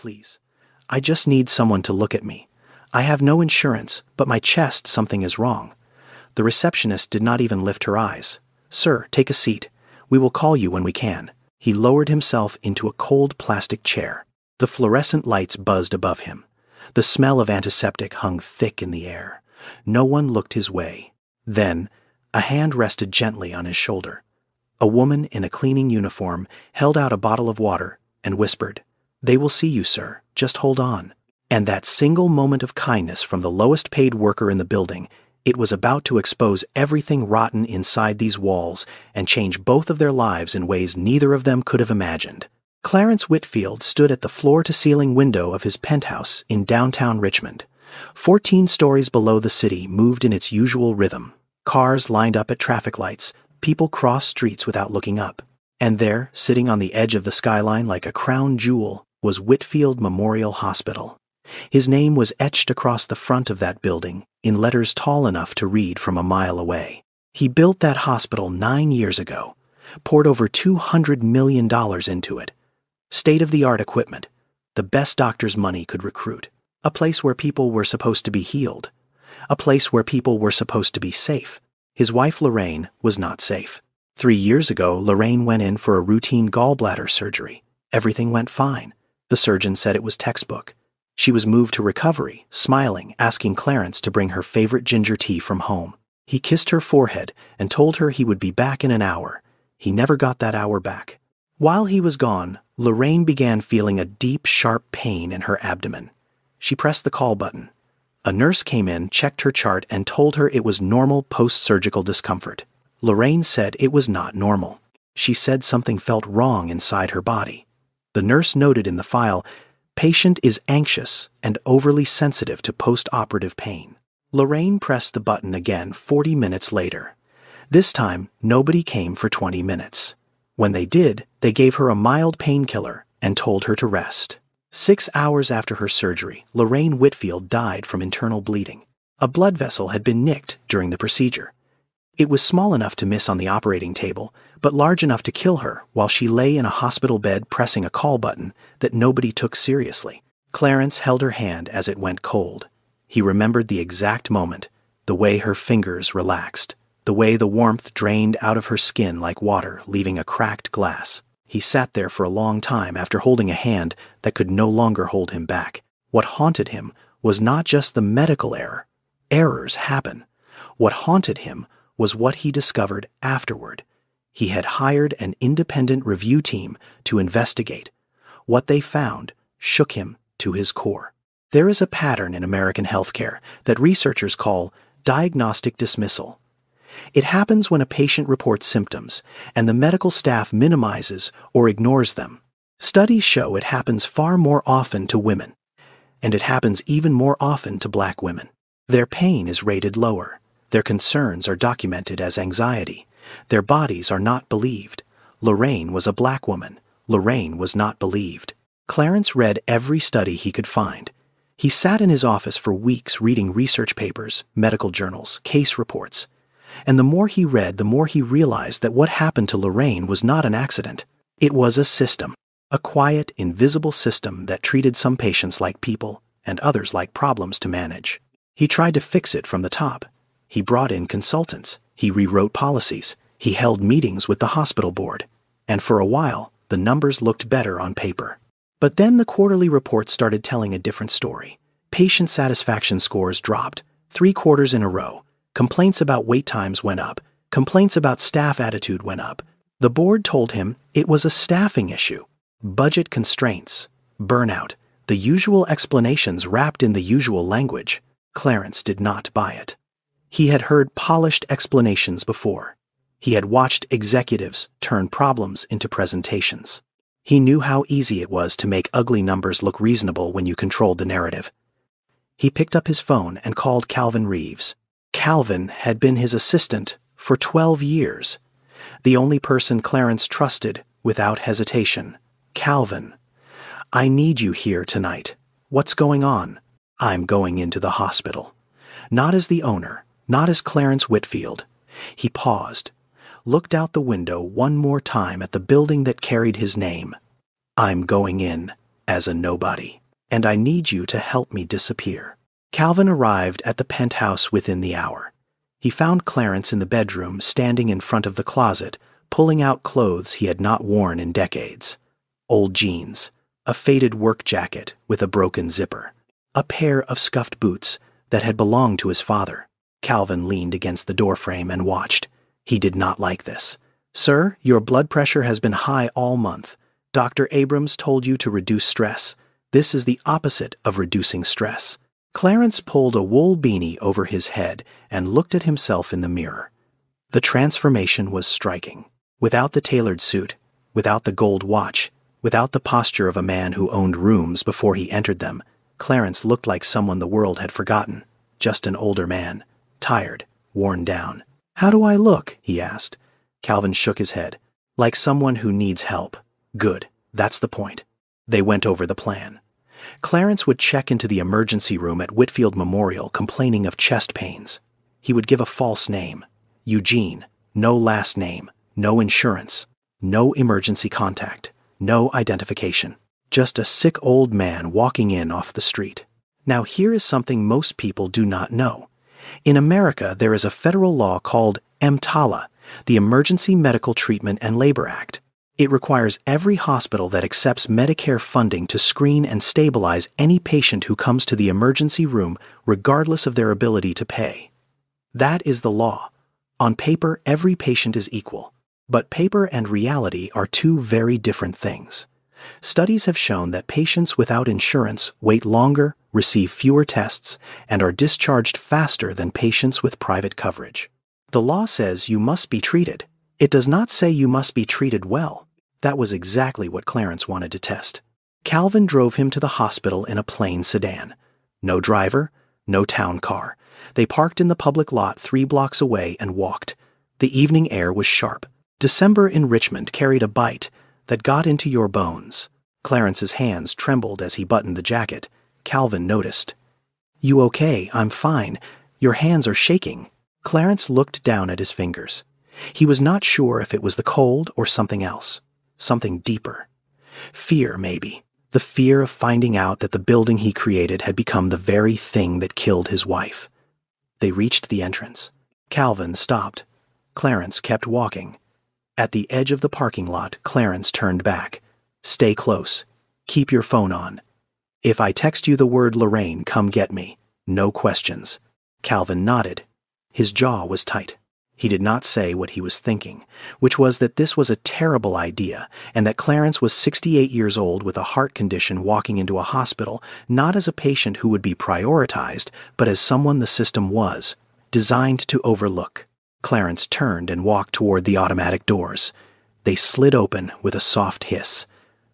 please. I just need someone to look at me. I have no insurance, but my chest, something is wrong." The receptionist did not even lift her eyes. "Sir, take a seat. We will call you when we can." He lowered himself into a cold plastic chair. The fluorescent lights buzzed above him. The smell of antiseptic hung thick in the air. No one looked his way. Then, a hand rested gently on his shoulder. A woman in a cleaning uniform held out a bottle of water and whispered, "They will see you, sir. Just hold on." And that single moment of kindness from the lowest paid worker in the building, it was about to expose everything rotten inside these walls and change both of their lives in ways neither of them could have imagined. Clarence Whitfield stood at the floor-to-ceiling window of his penthouse in downtown Richmond. 14 stories below the city moved in its usual rhythm. Cars lined up at traffic lights, people crossed streets without looking up. And there, sitting on the edge of the skyline like a crown jewel, was Whitfield Memorial Hospital. His name was etched across the front of that building in letters tall enough to read from a mile away. He built that hospital 9 years ago, poured over $200 million into it. State-of-the-art equipment, the best doctors money could recruit, a place where people were supposed to be healed, a place where people were supposed to be safe. His wife Lorraine was not safe. 3 years ago, Lorraine went in for a routine gallbladder surgery. Everything went fine. The surgeon said it was textbook. She was moved to recovery, smiling, asking Clarence to bring her favorite ginger tea from home. He kissed her forehead and told her he would be back in an hour. He never got that hour back. While he was gone, Lorraine began feeling a deep, sharp pain in her abdomen. She pressed the call button. A nurse came in, checked her chart, and told her it was normal post-surgical discomfort. Lorraine said it was not normal. She said something felt wrong inside her body. The nurse noted in the file, "Patient is anxious and overly sensitive to post-operative pain." Lorraine pressed the button again 40 minutes later. This time, nobody came for 20 minutes. When they did, they gave her a mild painkiller and told her to rest. 6 hours after her surgery, Lorraine Whitfield died from internal bleeding. A blood vessel had been nicked during the procedure. It was small enough to miss on the operating table, but large enough to kill her while she lay in a hospital bed pressing a call button that nobody took seriously. Clarence held her hand as it went cold. He remembered the exact moment, the way her fingers relaxed, the way the warmth drained out of her skin like water, leaving a cracked glass. He sat there for a long time after holding a hand that could no longer hold him back. What haunted him was not just the medical error. Errors happen. What haunted him was what he discovered afterward. He had hired an independent review team to investigate. What they found shook him to his core. There is a pattern in American healthcare that researchers call diagnostic dismissal. It happens when a patient reports symptoms and the medical staff minimizes or ignores them. Studies show it happens far more often to women, and it happens even more often to Black women. Their pain is rated lower. Their concerns are documented as anxiety. Their bodies are not believed. Lorraine was a Black woman. Lorraine was not believed. Clarence read every study he could find. He sat in his office for weeks reading research papers, medical journals, case reports. And the more he read, the more he realized that what happened to Lorraine was not an accident. It was a system, a quiet, invisible system that treated some patients like people and others like problems to manage. He tried to fix it from the top. He brought in consultants. He rewrote policies. He held meetings with the hospital board. And for a while, the numbers looked better on paper. But then the quarterly reports started telling a different story. Patient satisfaction scores dropped 3 quarters in a row. Complaints about wait times went up. Complaints about staff attitude went up. The board told him it was a staffing issue. Budget constraints, burnout, the usual explanations wrapped in the usual language. Clarence did not buy it. He had heard polished explanations before. He had watched executives turn problems into presentations. He knew how easy it was to make ugly numbers look reasonable when you controlled the narrative. He picked up his phone and called Calvin Reeves. Calvin had been his assistant for 12 years. The only person Clarence trusted without hesitation. "Calvin, I need you here tonight. What's going on?" "I'm going into the hospital." Not as the owner, not as Clarence Whitfield. He paused, looked out the window one more time at the building that carried his name. "I'm going in as a nobody. And I need you to help me disappear. Calvin arrived at the penthouse within the hour. He found Clarence in the bedroom, standing in front of the closet, pulling out clothes he had not worn in decades. Old jeans, a faded work jacket with a broken zipper, a pair of scuffed boots that had belonged to his father. Calvin leaned against the doorframe and watched. He did not like this. "Sir, your blood pressure has been high all month. Dr. Abrams told you to reduce stress. This is the opposite of reducing stress." Clarence pulled a wool beanie over his head and looked at himself in the mirror. The transformation was striking. Without the tailored suit, without the gold watch, without the posture of a man who owned rooms before he entered them, Clarence looked like someone the world had forgotten. Just an older man, tired, worn down. "How do I look?" he asked. Calvin shook his head. "Like someone who needs help." "Good, that's the point." They went over the plan. Clarence would check into the emergency room at Whitfield Memorial complaining of chest pains. He would give a false name. Eugene, no last name, no insurance, no emergency contact, no identification. Just a sick old man walking in off the street. Now here is something most people do not know. In America, there is a federal law called EMTALA, the Emergency Medical Treatment and Labor Act. It requires every hospital that accepts Medicare funding to screen and stabilize any patient who comes to the emergency room regardless of their ability to pay. That is the law. On paper, every patient is equal. But paper and reality are two very different things. Studies have shown that patients without insurance wait longer, receive fewer tests, and are discharged faster than patients with private coverage. The law says you must be treated. It does not say you must be treated well. That was exactly what Clarence wanted to test. Calvin drove him to the hospital in a plain sedan. No driver, no town car. They parked in the public lot 3 blocks away and walked. The evening air was sharp. December in Richmond carried a bite that got into your bones. Clarence's hands trembled as he buttoned the jacket. Calvin noticed. "You okay? I'm fine. Your hands are shaking." Clarence looked down at his fingers. He was not sure if it was the cold or something else. Something deeper. Fear, maybe. The fear of finding out that the building he created had become the very thing that killed his wife. They reached the entrance. Calvin stopped. Clarence kept walking. At the edge of the parking lot, Clarence turned back. "Stay close. Keep your phone on. If I text you the word Lorraine, come get me. No questions." Calvin nodded. His jaw was tight. He did not say what he was thinking, which was that this was a terrible idea, and that Clarence was 68 years old with a heart condition walking into a hospital, not as a patient who would be prioritized, but as someone the system was, designed to overlook. Clarence turned and walked toward the automatic doors. They slid open with a soft hiss.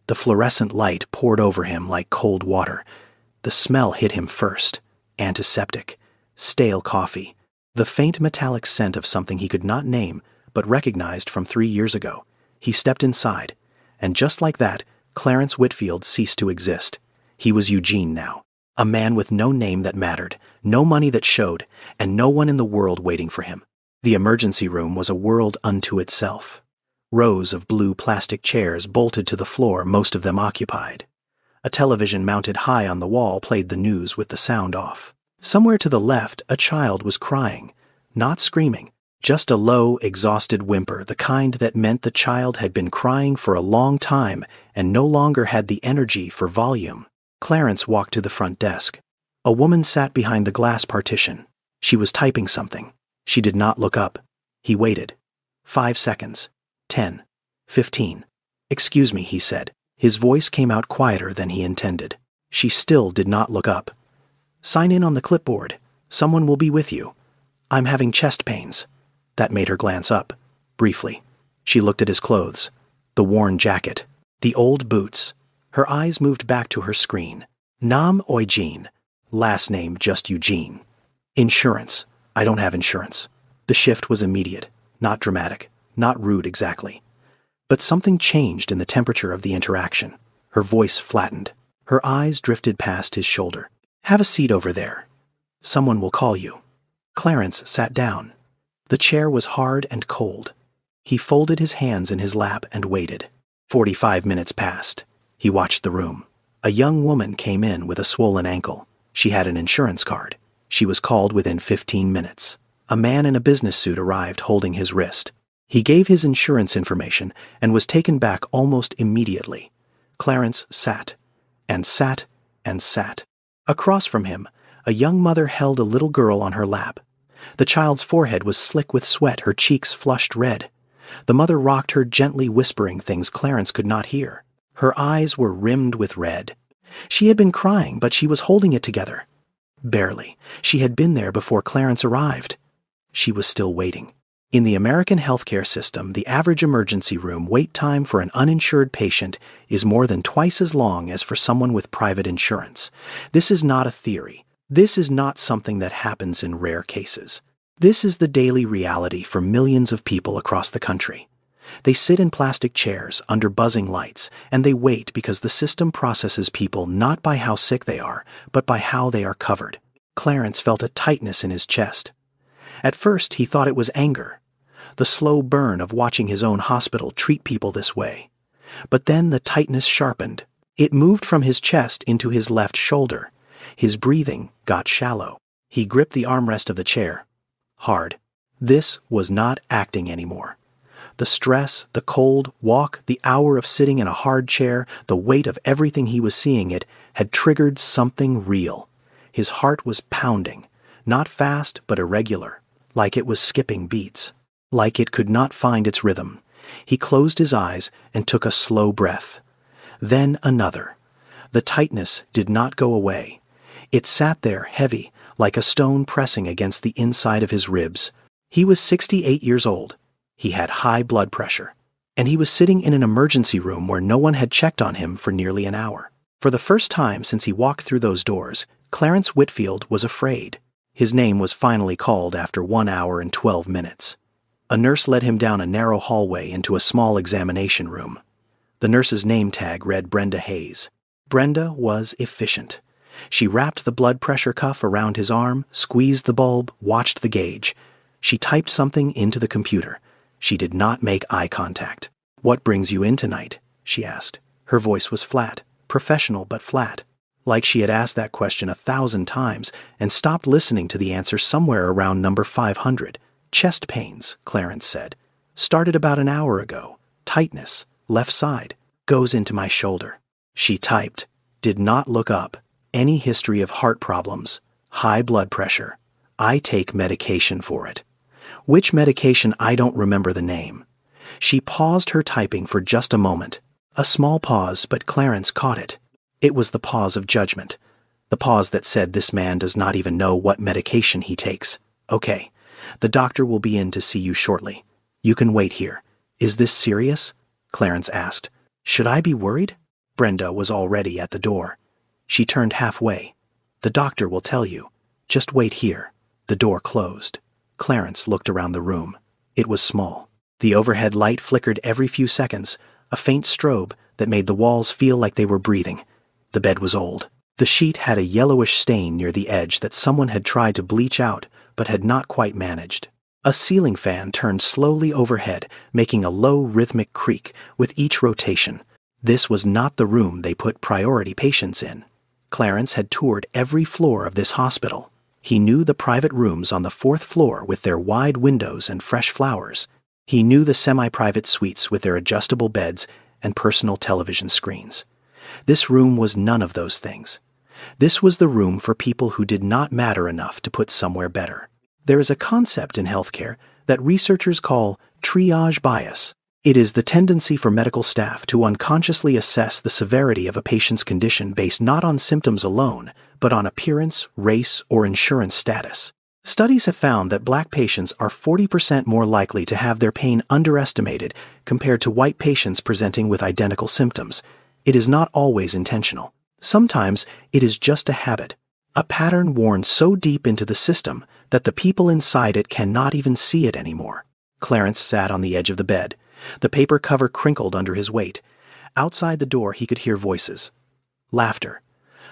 The fluorescent light poured over him like cold water. The smell hit him first. Antiseptic. Stale coffee. The faint metallic scent of something he could not name, but recognized from 3 years ago. He stepped inside, and just like that, Clarence Whitfield ceased to exist. He was Eugene now. A man with no name that mattered, no money that showed, and no one in the world waiting for him. The emergency room was a world unto itself. Rows of blue plastic chairs bolted to the floor, most of them occupied. A television mounted high on the wall played the news with the sound off. Somewhere to the left, a child was crying, not screaming, just a low, exhausted whimper, the kind that meant the child had been crying for a long time and no longer had the energy for volume. Clarence walked to the front desk. A woman sat behind the glass partition. She was typing something. She did not look up. He waited. 5 seconds. 10. 15. "Excuse me," he said. His voice came out quieter than he intended. She still did not look up. "Sign in on the clipboard. Someone will be with you. I'm having chest pains." That made her glance up. Briefly. She looked at his clothes. The worn jacket. The old boots. Her eyes moved back to her screen. Nam Eugene. Last name just Eugene. "Insurance. I don't have insurance." The shift was immediate. Not dramatic. Not rude exactly. But something changed in the temperature of the interaction. Her voice flattened. Her eyes drifted past his shoulder. "Have a seat over there. Someone will call you." Clarence sat down. The chair was hard and cold. He folded his hands in his lap and waited. 45 minutes passed. He watched the room. A young woman came in with a swollen ankle. She had an insurance card. She was called within 15 minutes. A man in a business suit arrived holding his wrist. He gave his insurance information and was taken back almost immediately. Clarence sat, and sat, and sat. Across from him, a young mother held a little girl on her lap. The child's forehead was slick with sweat, her cheeks flushed red. The mother rocked her gently, whispering things Clarence could not hear. Her eyes were rimmed with red. She had been crying, but she was holding it together. Barely. She had been there before Clarence arrived. She was still waiting. In the American healthcare system, the average emergency room wait time for an uninsured patient is more than twice as long as for someone with private insurance. This is not a theory. This is not something that happens in rare cases. This is the daily reality for millions of people across the country. They sit in plastic chairs under buzzing lights, and they wait because the system processes people not by how sick they are, but by how they are covered. Clarence felt a tightness in his chest. At first, he thought it was anger, the slow burn of watching his own hospital treat people this way. But then the tightness sharpened. It moved from his chest into his left shoulder. His breathing got shallow. He gripped the armrest of the chair. Hard. This was not acting anymore. The stress, the cold walk, the hour of sitting in a hard chair, the weight of everything he was seeing it, had triggered something real. His heart was pounding, not fast but irregular, like it was skipping beats, like it could not find its rhythm. He closed his eyes and took a slow breath. Then another. The tightness did not go away. It sat there heavy, like a stone pressing against the inside of his ribs. He was 68 years old. He had high blood pressure, and he was sitting in an emergency room where no one had checked on him for nearly an hour. For the first time since he walked through those doors, Clarence Whitfield was afraid. His name was finally called after 1 hour and 12 minutes. A nurse led him down a narrow hallway into a small examination room. The nurse's name tag read Brenda Hayes. Brenda was efficient. She wrapped the blood pressure cuff around his arm, squeezed the bulb, watched the gauge. She typed something into the computer. She did not make eye contact. "What brings you in tonight?" she asked. Her voice was flat, professional but flat, like she had asked that question 1,000 times and stopped listening to the answer somewhere around number 500. "Chest pains," Clarence said. "Started about an hour ago. Tightness, left side, goes into my shoulder." She typed, did not look up. "Any history of heart problems, high blood pressure. I take medication for it." "Which medication? I don't remember the name." She paused her typing for just a moment. A small pause, but Clarence caught it. It was the pause of judgment. The pause that said this man does not even know what medication he takes. "Okay, the doctor will be in to see you shortly. You can wait here." "Is this serious?" Clarence asked. "Should I be worried?" Brenda was already at the door. She turned halfway. "The doctor will tell you. Just wait here." The door closed. Clarence looked around the room. It was small. The overhead light flickered every few seconds, a faint strobe that made the walls feel like they were breathing. The bed was old. The sheet had a yellowish stain near the edge that someone had tried to bleach out but had not quite managed. A ceiling fan turned slowly overhead, making a low rhythmic creak with each rotation. This was not the room they put priority patients in. Clarence had toured every floor of this hospital. He knew the private rooms on the 4th floor with their wide windows and fresh flowers. He knew the semi-private suites with their adjustable beds and personal television screens. This room was none of those things. This was the room for people who did not matter enough to put somewhere better. There is a concept in healthcare that researchers call triage bias. It is the tendency for medical staff to unconsciously assess the severity of a patient's condition based not on symptoms alone, but on appearance, race, or insurance status. Studies have found that Black patients are 40% more likely to have their pain underestimated compared to white patients presenting with identical symptoms. It is not always intentional. Sometimes it is just a habit, a pattern worn so deep into the system that the people inside it cannot even see it anymore. Clarence sat on the edge of the bed. The paper cover crinkled under his weight. Outside the door he could hear voices. Laughter.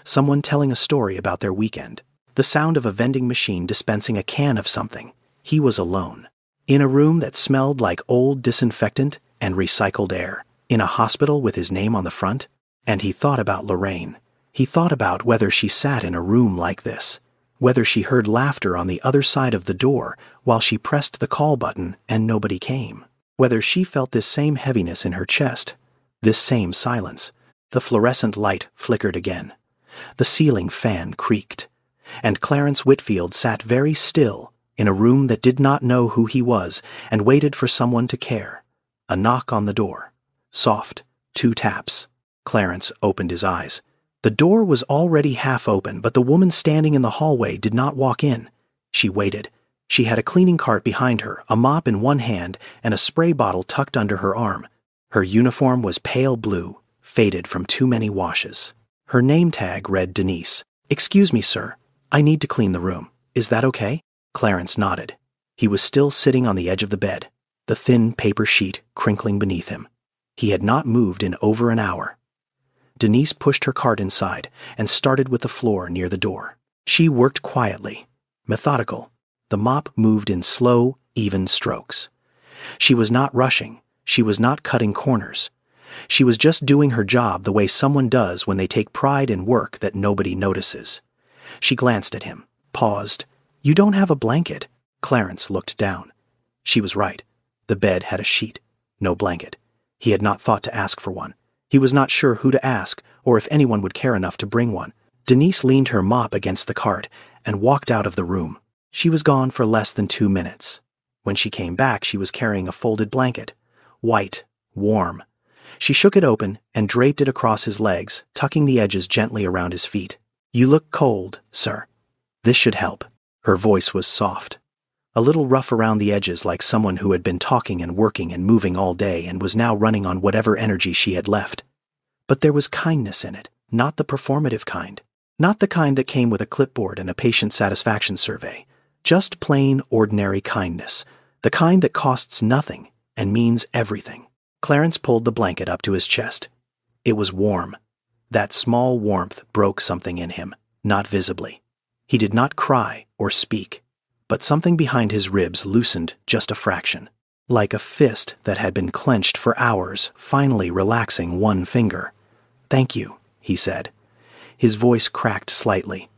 Someone telling a story about their weekend. The sound of a vending machine dispensing a can of something. He was alone. In a room that smelled like old disinfectant and recycled air. In a hospital with his name on the front. And he thought about Lorraine. He thought about whether she sat in a room like this, whether she heard laughter on the other side of the door while she pressed the call button and nobody came, whether she felt this same heaviness in her chest, this same silence. The fluorescent light flickered again. The ceiling fan creaked, and Clarence Whitfield sat very still in a room that did not know who he was and waited for someone to care. A knock on the door. Soft, 2 taps. Clarence opened his eyes. The door was already half open, but the woman standing in the hallway did not walk in. She waited. She had a cleaning cart behind her, a mop in one hand, and a spray bottle tucked under her arm. Her uniform was pale blue, faded from too many washes. Her name tag read Denise. "Excuse me, sir. I need to clean the room. Is that okay?" Clarence nodded. He was still sitting on the edge of the bed, the thin paper sheet crinkling beneath him. He had not moved in over an hour. Denise pushed her cart inside and started with the floor near the door. She worked quietly, methodical. The mop moved in slow, even strokes. She was not rushing. She was not cutting corners. She was just doing her job the way someone does when they take pride in work that nobody notices. She glanced at him, paused. "You don't have a blanket." Clarence looked down. She was right. The bed had a sheet, no blanket. He had not thought to ask for one. He was not sure who to ask or if anyone would care enough to bring one. Denise leaned her mop against the cart and walked out of the room. She was gone for less than 2 minutes. When she came back, she was carrying a folded blanket. White, warm. She shook it open and draped it across his legs, tucking the edges gently around his feet. "You look cold, sir. This should help." Her voice was soft, a little rough around the edges, like someone who had been talking and working and moving all day and was now running on whatever energy she had left. But there was kindness in it, not the performative kind. Not the kind that came with a clipboard and a patient satisfaction survey. Just plain, ordinary kindness. The kind that costs nothing and means everything. Clarence pulled the blanket up to his chest. It was warm. That small warmth broke something in him, not visibly. He did not cry or speak, but something behind his ribs loosened just a fraction, like a fist that had been clenched for hours, finally relaxing one finger. "Thank you," he said. His voice cracked slightly.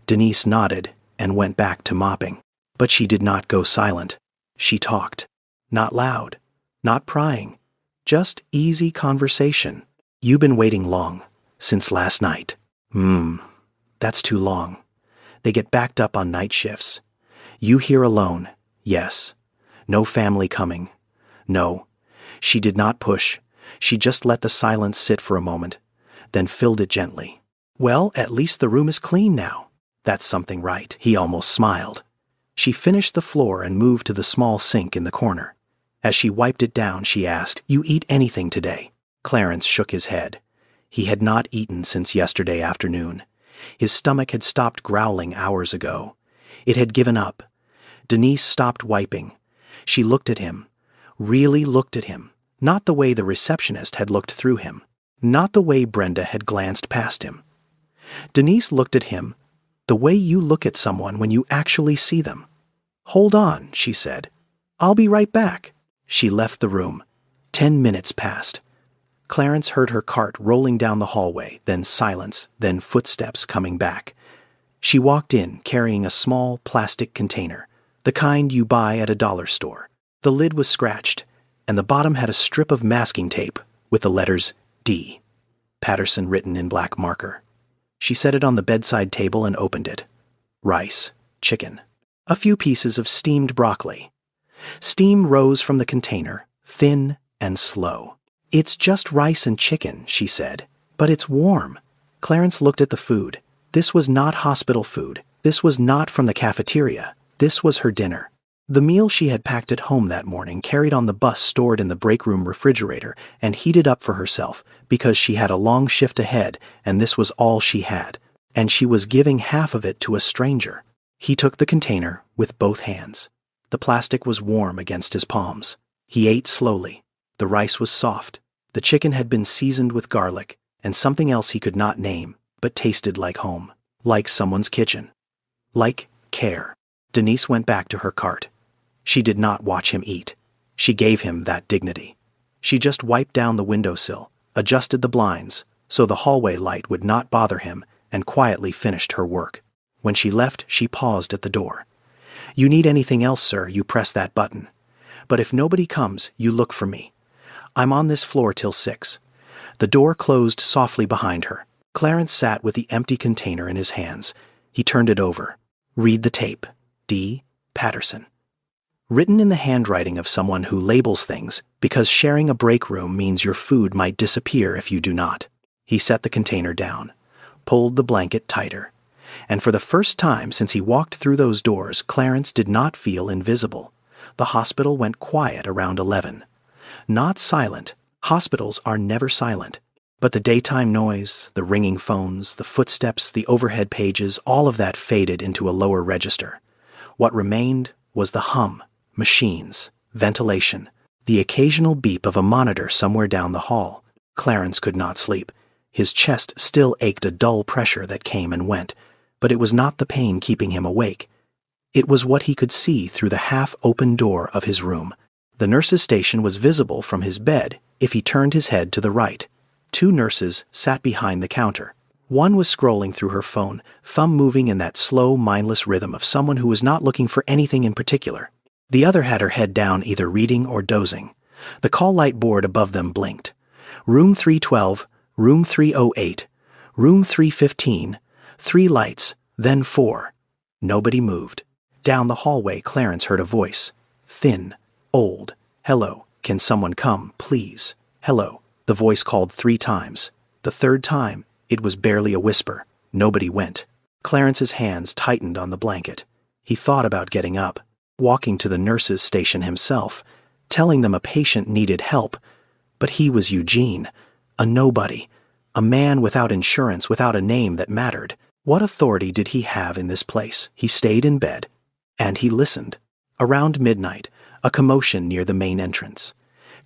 Denise nodded and went back to mopping. But she did not go silent. She talked. Not loud, not prying, just easy conversation. "You been waiting long, since last night." That's too long. They get backed up on night shifts. "You here alone?" "Yes." "No family coming?" "No." She did not push. She just let the silence sit for a moment, then filled it gently. "Well, at least the room is clean now." "That's something right." He almost smiled. She finished the floor and moved to the small sink in the corner. As she wiped it down, she asked, "You eat anything today?" Clarence shook his head. He had not eaten since yesterday afternoon. His stomach had stopped growling hours ago. It had given up. Denise stopped wiping. She looked at him, really looked at him, not the way the receptionist had looked through him, not the way Brenda had glanced past him. Denise looked at him the way you look at someone when you actually see them. "Hold on," she said. "I'll be right back." She left the room. 10 minutes passed. Clarence heard her cart rolling down the hallway, then silence, then footsteps coming back. She walked in carrying a small plastic container, the kind you buy at a dollar store. The lid was scratched, and the bottom had a strip of masking tape with the letters D. Patterson written in black marker. She set it on the bedside table and opened it. Rice, chicken, a few pieces of steamed broccoli. Steam rose from the container, thin and slow. "It's just rice and chicken," she said, "but it's warm." Clarence looked at the food. This was not hospital food. This was not from the cafeteria. This was her dinner. The meal she had packed at home that morning, carried on the bus, stored in the break room refrigerator, and heated up for herself because she had a long shift ahead and this was all she had, and she was giving half of it to a stranger. He took the container with both hands. The plastic was warm against his palms. He ate slowly. The rice was soft. The chicken had been seasoned with garlic and something else he could not name, but tasted like home, like someone's kitchen, like care. Denise went back to her cart. She did not watch him eat. She gave him that dignity. She just wiped down the windowsill, adjusted the blinds, so the hallway light would not bother him, and quietly finished her work. When she left, she paused at the door. "You need anything else, sir, you press that button. But if nobody comes, you look for me. I'm on this floor till 6. The door closed softly behind her. Clarence sat with the empty container in his hands. He turned it over. "Read the tape. D. Patterson." Written in the handwriting of someone who labels things, because sharing a break room means your food might disappear if you do not. He set the container down, pulled the blanket tighter, and for the first time since he walked through those doors, Clarence did not feel invisible. The hospital went quiet around 11. Not silent. Hospitals are never silent. But the daytime noise, the ringing phones, the footsteps, the overhead pages, all of that faded into a lower register. What remained was the hum, machines, ventilation, the occasional beep of a monitor somewhere down the hall. Clarence could not sleep. His chest still ached a dull pressure that came and went, but it was not the pain keeping him awake. It was what he could see through the half-open door of his room. The nurse's station was visible from his bed if he turned his head to the right. 2 nurses sat behind the counter. One was scrolling through her phone, thumb moving in that slow, mindless rhythm of someone who was not looking for anything in particular. The other had her head down, either reading or dozing. The call light board above them blinked. Room 312, room 308, room 315, 3 lights, then 4. Nobody moved. Down the hallway, Clarence heard a voice. Thin, old. "Hello, can someone come, please? Hello." The voice called 3 times. The third time, it was barely a whisper. Nobody went. Clarence's hands tightened on the blanket. He thought about getting up, walking to the nurse's station himself, telling them a patient needed help. But he was Eugene, a nobody, a man without insurance, without a name that mattered. What authority did he have in this place? He stayed in bed, and he listened. Around midnight, a commotion near the main entrance.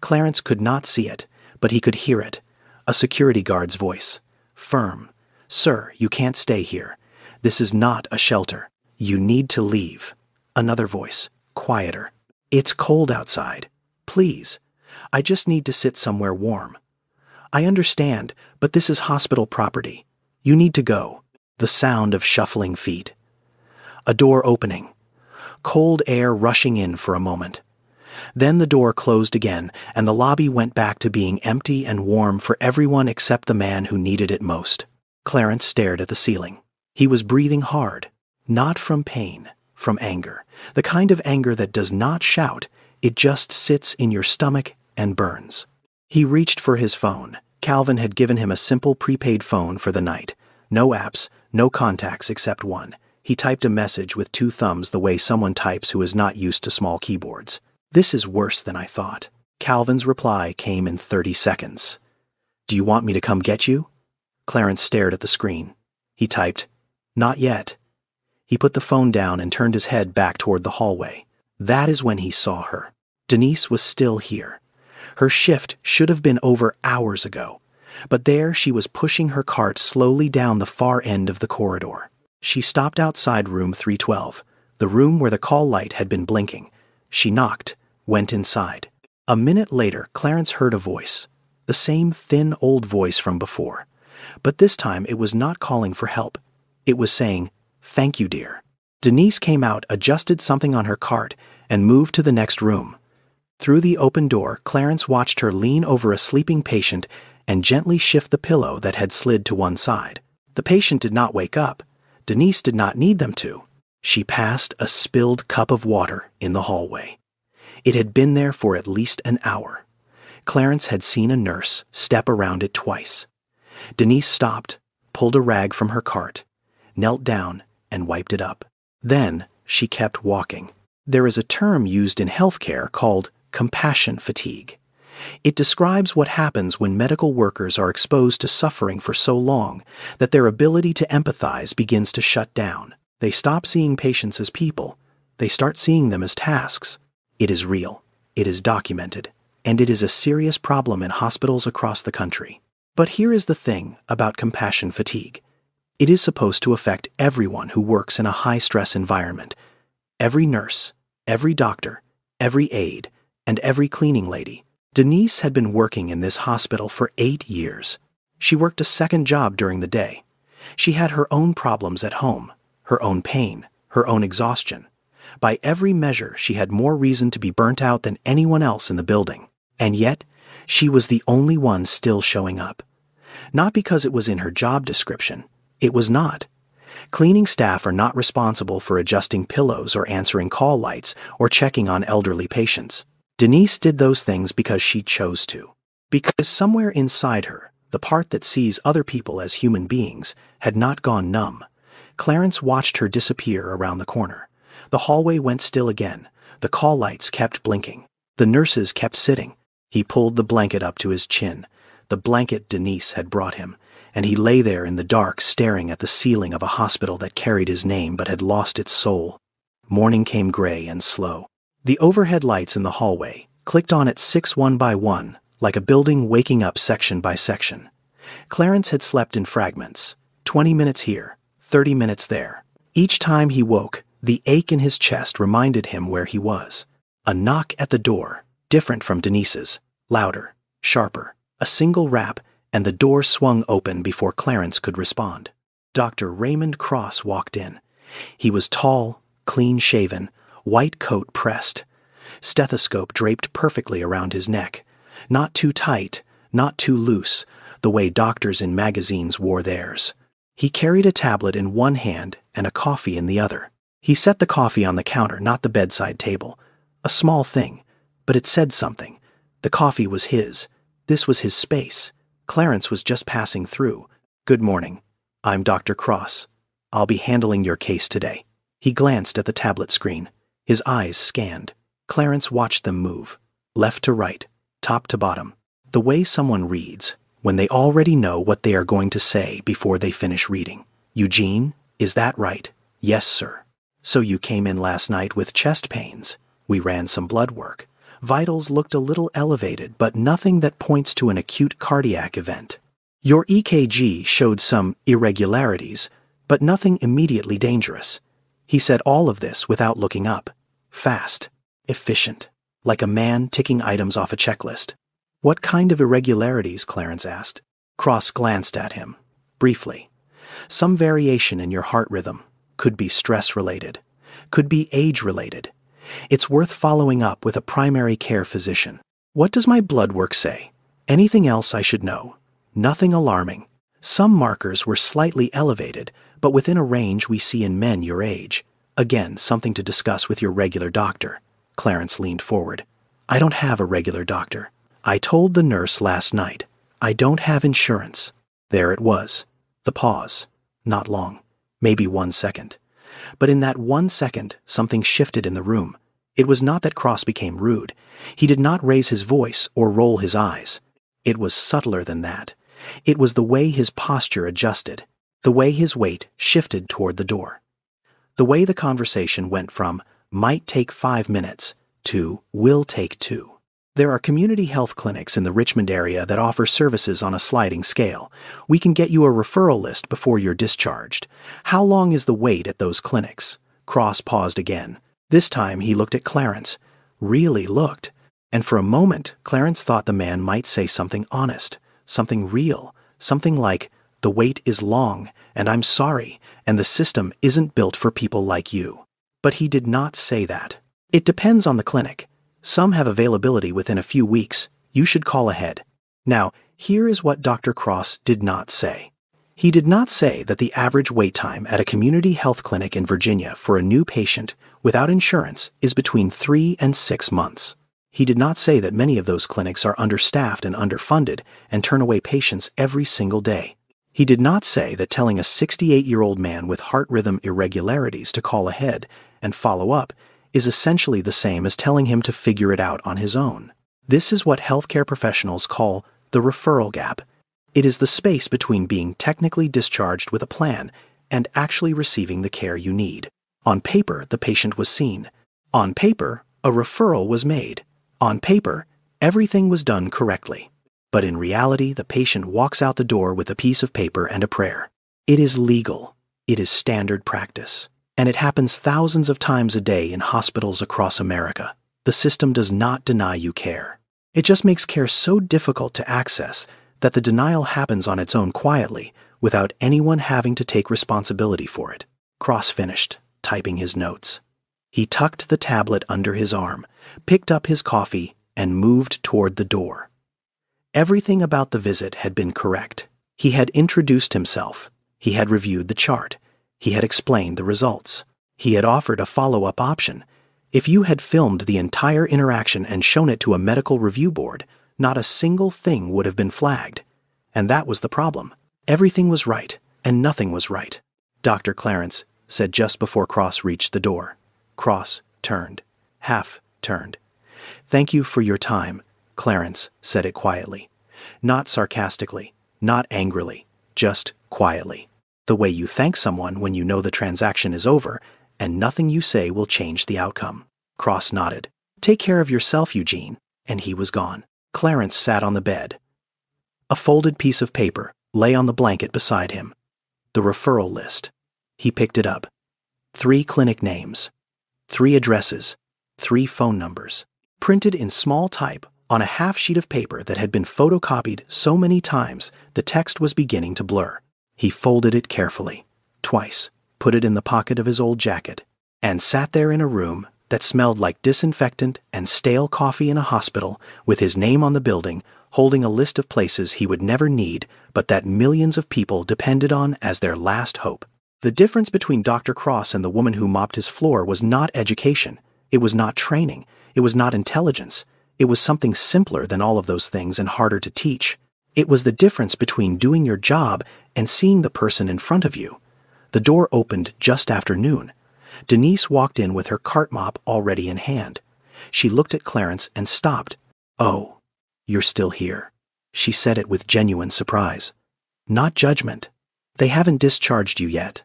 Clarence could not see it, but he could hear it. A security guard's voice. Firm. "Sir, you can't stay here. This is not a shelter. You need to leave." Another voice. Quieter. "It's cold outside. Please. I just need to sit somewhere warm." "I understand, but this is hospital property. You need to go." The sound of shuffling feet. A door opening. Cold air rushing in for a moment. Then the door closed again, and the lobby went back to being empty and warm for everyone except the man who needed it most. Clarence stared at the ceiling. He was breathing hard. Not from pain, from anger. The kind of anger that does not shout, it just sits in your stomach and burns. He reached for his phone. Calvin had given him a simple prepaid phone for the night. No apps, no contacts except one. He typed a message with 2 thumbs the way someone types who is not used to small keyboards. "This is worse than I thought." Calvin's reply came in 30 seconds. "Do you want me to come get you?" Clarence stared at the screen. He typed, "Not yet." He put the phone down and turned his head back toward the hallway. That is when he saw her. Denise was still here. Her shift should have been over hours ago, but there she was pushing her cart slowly down the far end of the corridor. She stopped outside room 312, the room where the call light had been blinking. She knocked, went inside. A minute later, Clarence heard a voice, the same thin old voice from before. But this time it was not calling for help. It was saying, "Thank you, dear." Denise came out, adjusted something on her cart, and moved to the next room. Through the open door, Clarence watched her lean over a sleeping patient and gently shift the pillow that had slid to one side. The patient did not wake up. Denise did not need them to. She passed a spilled cup of water in the hallway. It had been there for at least an hour. Clarence had seen a nurse step around it twice. Denise stopped, pulled a rag from her cart, knelt down, and wiped it up. Then she kept walking. There is a term used in healthcare called compassion fatigue. It describes what happens when medical workers are exposed to suffering for so long that their ability to empathize begins to shut down. They stop seeing patients as people. They start seeing them as tasks. It is real. It is documented. And it is a serious problem in hospitals across the country. But here is the thing about compassion fatigue. It is supposed to affect everyone who works in a high-stress environment. Every nurse, every doctor, every aide, and every cleaning lady. Denise had been working in this hospital for 8 years. She worked a second job during the day. She had her own problems at home, her own pain, her own exhaustion. By every measure, she had more reason to be burnt out than anyone else in the building. And yet, she was the only one still showing up. Not because it was in her job description. It was not. Cleaning staff are not responsible for adjusting pillows or answering call lights or checking on elderly patients. Denise did those things because she chose to. Because somewhere inside her, the part that sees other people as human beings had not gone numb. Clarence watched her disappear around the corner. The hallway went still again. The call lights kept blinking. The nurses kept sitting. He pulled the blanket up to his chin, the blanket Denise had brought him, and he lay there in the dark staring at the ceiling of a hospital that carried his name but had lost its soul. Morning came gray and slow. The overhead lights in the hallway clicked on at 6 one by one, like a building waking up section by section. Clarence had slept in fragments, 20 minutes here, 30 minutes there. Each time he woke, the ache in his chest reminded him where he was. A knock at the door, different from Denise's, louder, sharper. A single rap, and the door swung open before Clarence could respond. Dr. Raymond Cross walked in. He was tall, clean-shaven, white coat pressed, stethoscope draped perfectly around his neck, not too tight, not too loose, the way doctors in magazines wore theirs. He carried a tablet in one hand and a coffee in the other. He set the coffee on the counter, not the bedside table. A small thing, but it said something. The coffee was his. This was his space. Clarence was just passing through. "Good morning. I'm Dr. Cross. I'll be handling your case today." He glanced at the tablet screen. His eyes scanned. Clarence watched them move, left to right, top to bottom. The way someone reads, when they already know what they are going to say before they finish reading. "Eugene, is that right?" "Yes, sir." "So you came in last night with chest pains. We ran some blood work. Vitals looked a little elevated, but nothing that points to an acute cardiac event. Your EKG showed some irregularities, but nothing immediately dangerous." He said all of this without looking up. Fast, efficient, like a man ticking items off a checklist. "What kind of irregularities?" Clarence asked. Cross glanced at him, briefly. "Some variation in your heart rhythm. Could be stress-related. Could be age-related. It's worth following up with a primary care physician." "What does my blood work say? Anything else I should know?" "Nothing alarming. Some markers were slightly elevated, but within a range we see in men your age. Again, something to discuss with your regular doctor." Clarence leaned forward. "I don't have a regular doctor. I told the nurse last night. I don't have insurance." There it was. The pause. Not long. Maybe 1 second. But in that 1 second, something shifted in the room. It was not that Cross became rude. He did not raise his voice or roll his eyes. It was subtler than that. It was the way his posture adjusted, the way his weight shifted toward the door. The way the conversation went from "might take 5 minutes" to "will take 2. There are community health clinics in the Richmond area that offer services on a sliding scale. We can get you a referral list before you're discharged. How long is the wait at those clinics? Cross paused again. This time he looked at Clarence. Really looked. And for a moment, Clarence thought the man might say something honest, something real, something like, "The wait is long, and I'm sorry, and the system isn't built for people like you." But he did not say that. "It depends on the clinic. Some have availability within a few weeks. You should call ahead." Now, here is what Dr. Cross did not say. He did not say that the average wait time at a community health clinic in Virginia for a new patient without insurance is between 3 and 6 months. He did not say that many of those clinics are understaffed and underfunded and turn away patients every single day. He did not say that telling a 68-year-old man with heart rhythm irregularities to call ahead and follow up is essentially the same as telling him to figure it out on his own. This is what healthcare professionals call the referral gap. It is the space between being technically discharged with a plan and actually receiving the care you need. On paper, the patient was seen. On paper, a referral was made. On paper, everything was done correctly. But in reality, the patient walks out the door with a piece of paper and a prayer. It is legal. It is standard practice. And it happens thousands of times a day in hospitals across America. The system does not deny you care. It just makes care so difficult to access that the denial happens on its own quietly, without anyone having to take responsibility for it. Cross finished, typing his notes. He tucked the tablet under his arm, picked up his coffee, and moved toward the door. Everything about the visit had been correct. He had introduced himself. He had reviewed the chart. He had explained the results. He had offered a follow-up option. If you had filmed the entire interaction and shown it to a medical review board, not a single thing would have been flagged. And that was the problem. Everything was right, and nothing was right. Dr. Clarence said just before Cross reached the door. Cross turned, half turned. Thank you for your time, Clarence said it quietly. Not sarcastically, not angrily, just quietly. The way you thank someone when you know the transaction is over, and nothing you say will change the outcome. Cross nodded. Take care of yourself, Eugene, and he was gone. Clarence sat on the bed. A folded piece of paper lay on the blanket beside him. The referral list. He picked it up. 3 clinic names, 3 addresses, 3 phone numbers, printed in small type on a half sheet of paper that had been photocopied so many times the text was beginning to blur. He folded it carefully, twice, put it in the pocket of his old jacket, and sat there in a room that smelled like disinfectant and stale coffee in a hospital, with his name on the building, holding a list of places he would never need, but that millions of people depended on as their last hope. The difference between Dr. Cross and the woman who mopped his floor was not education, it was not training, it was not intelligence, it was something simpler than all of those things and harder to teach. It was the difference between doing your job and seeing the person in front of you. The door opened just after noon. Denise walked in with her cart mop already in hand. She looked at Clarence and stopped. "Oh, you're still here." She said it with genuine surprise. Not judgment. "They haven't discharged you yet."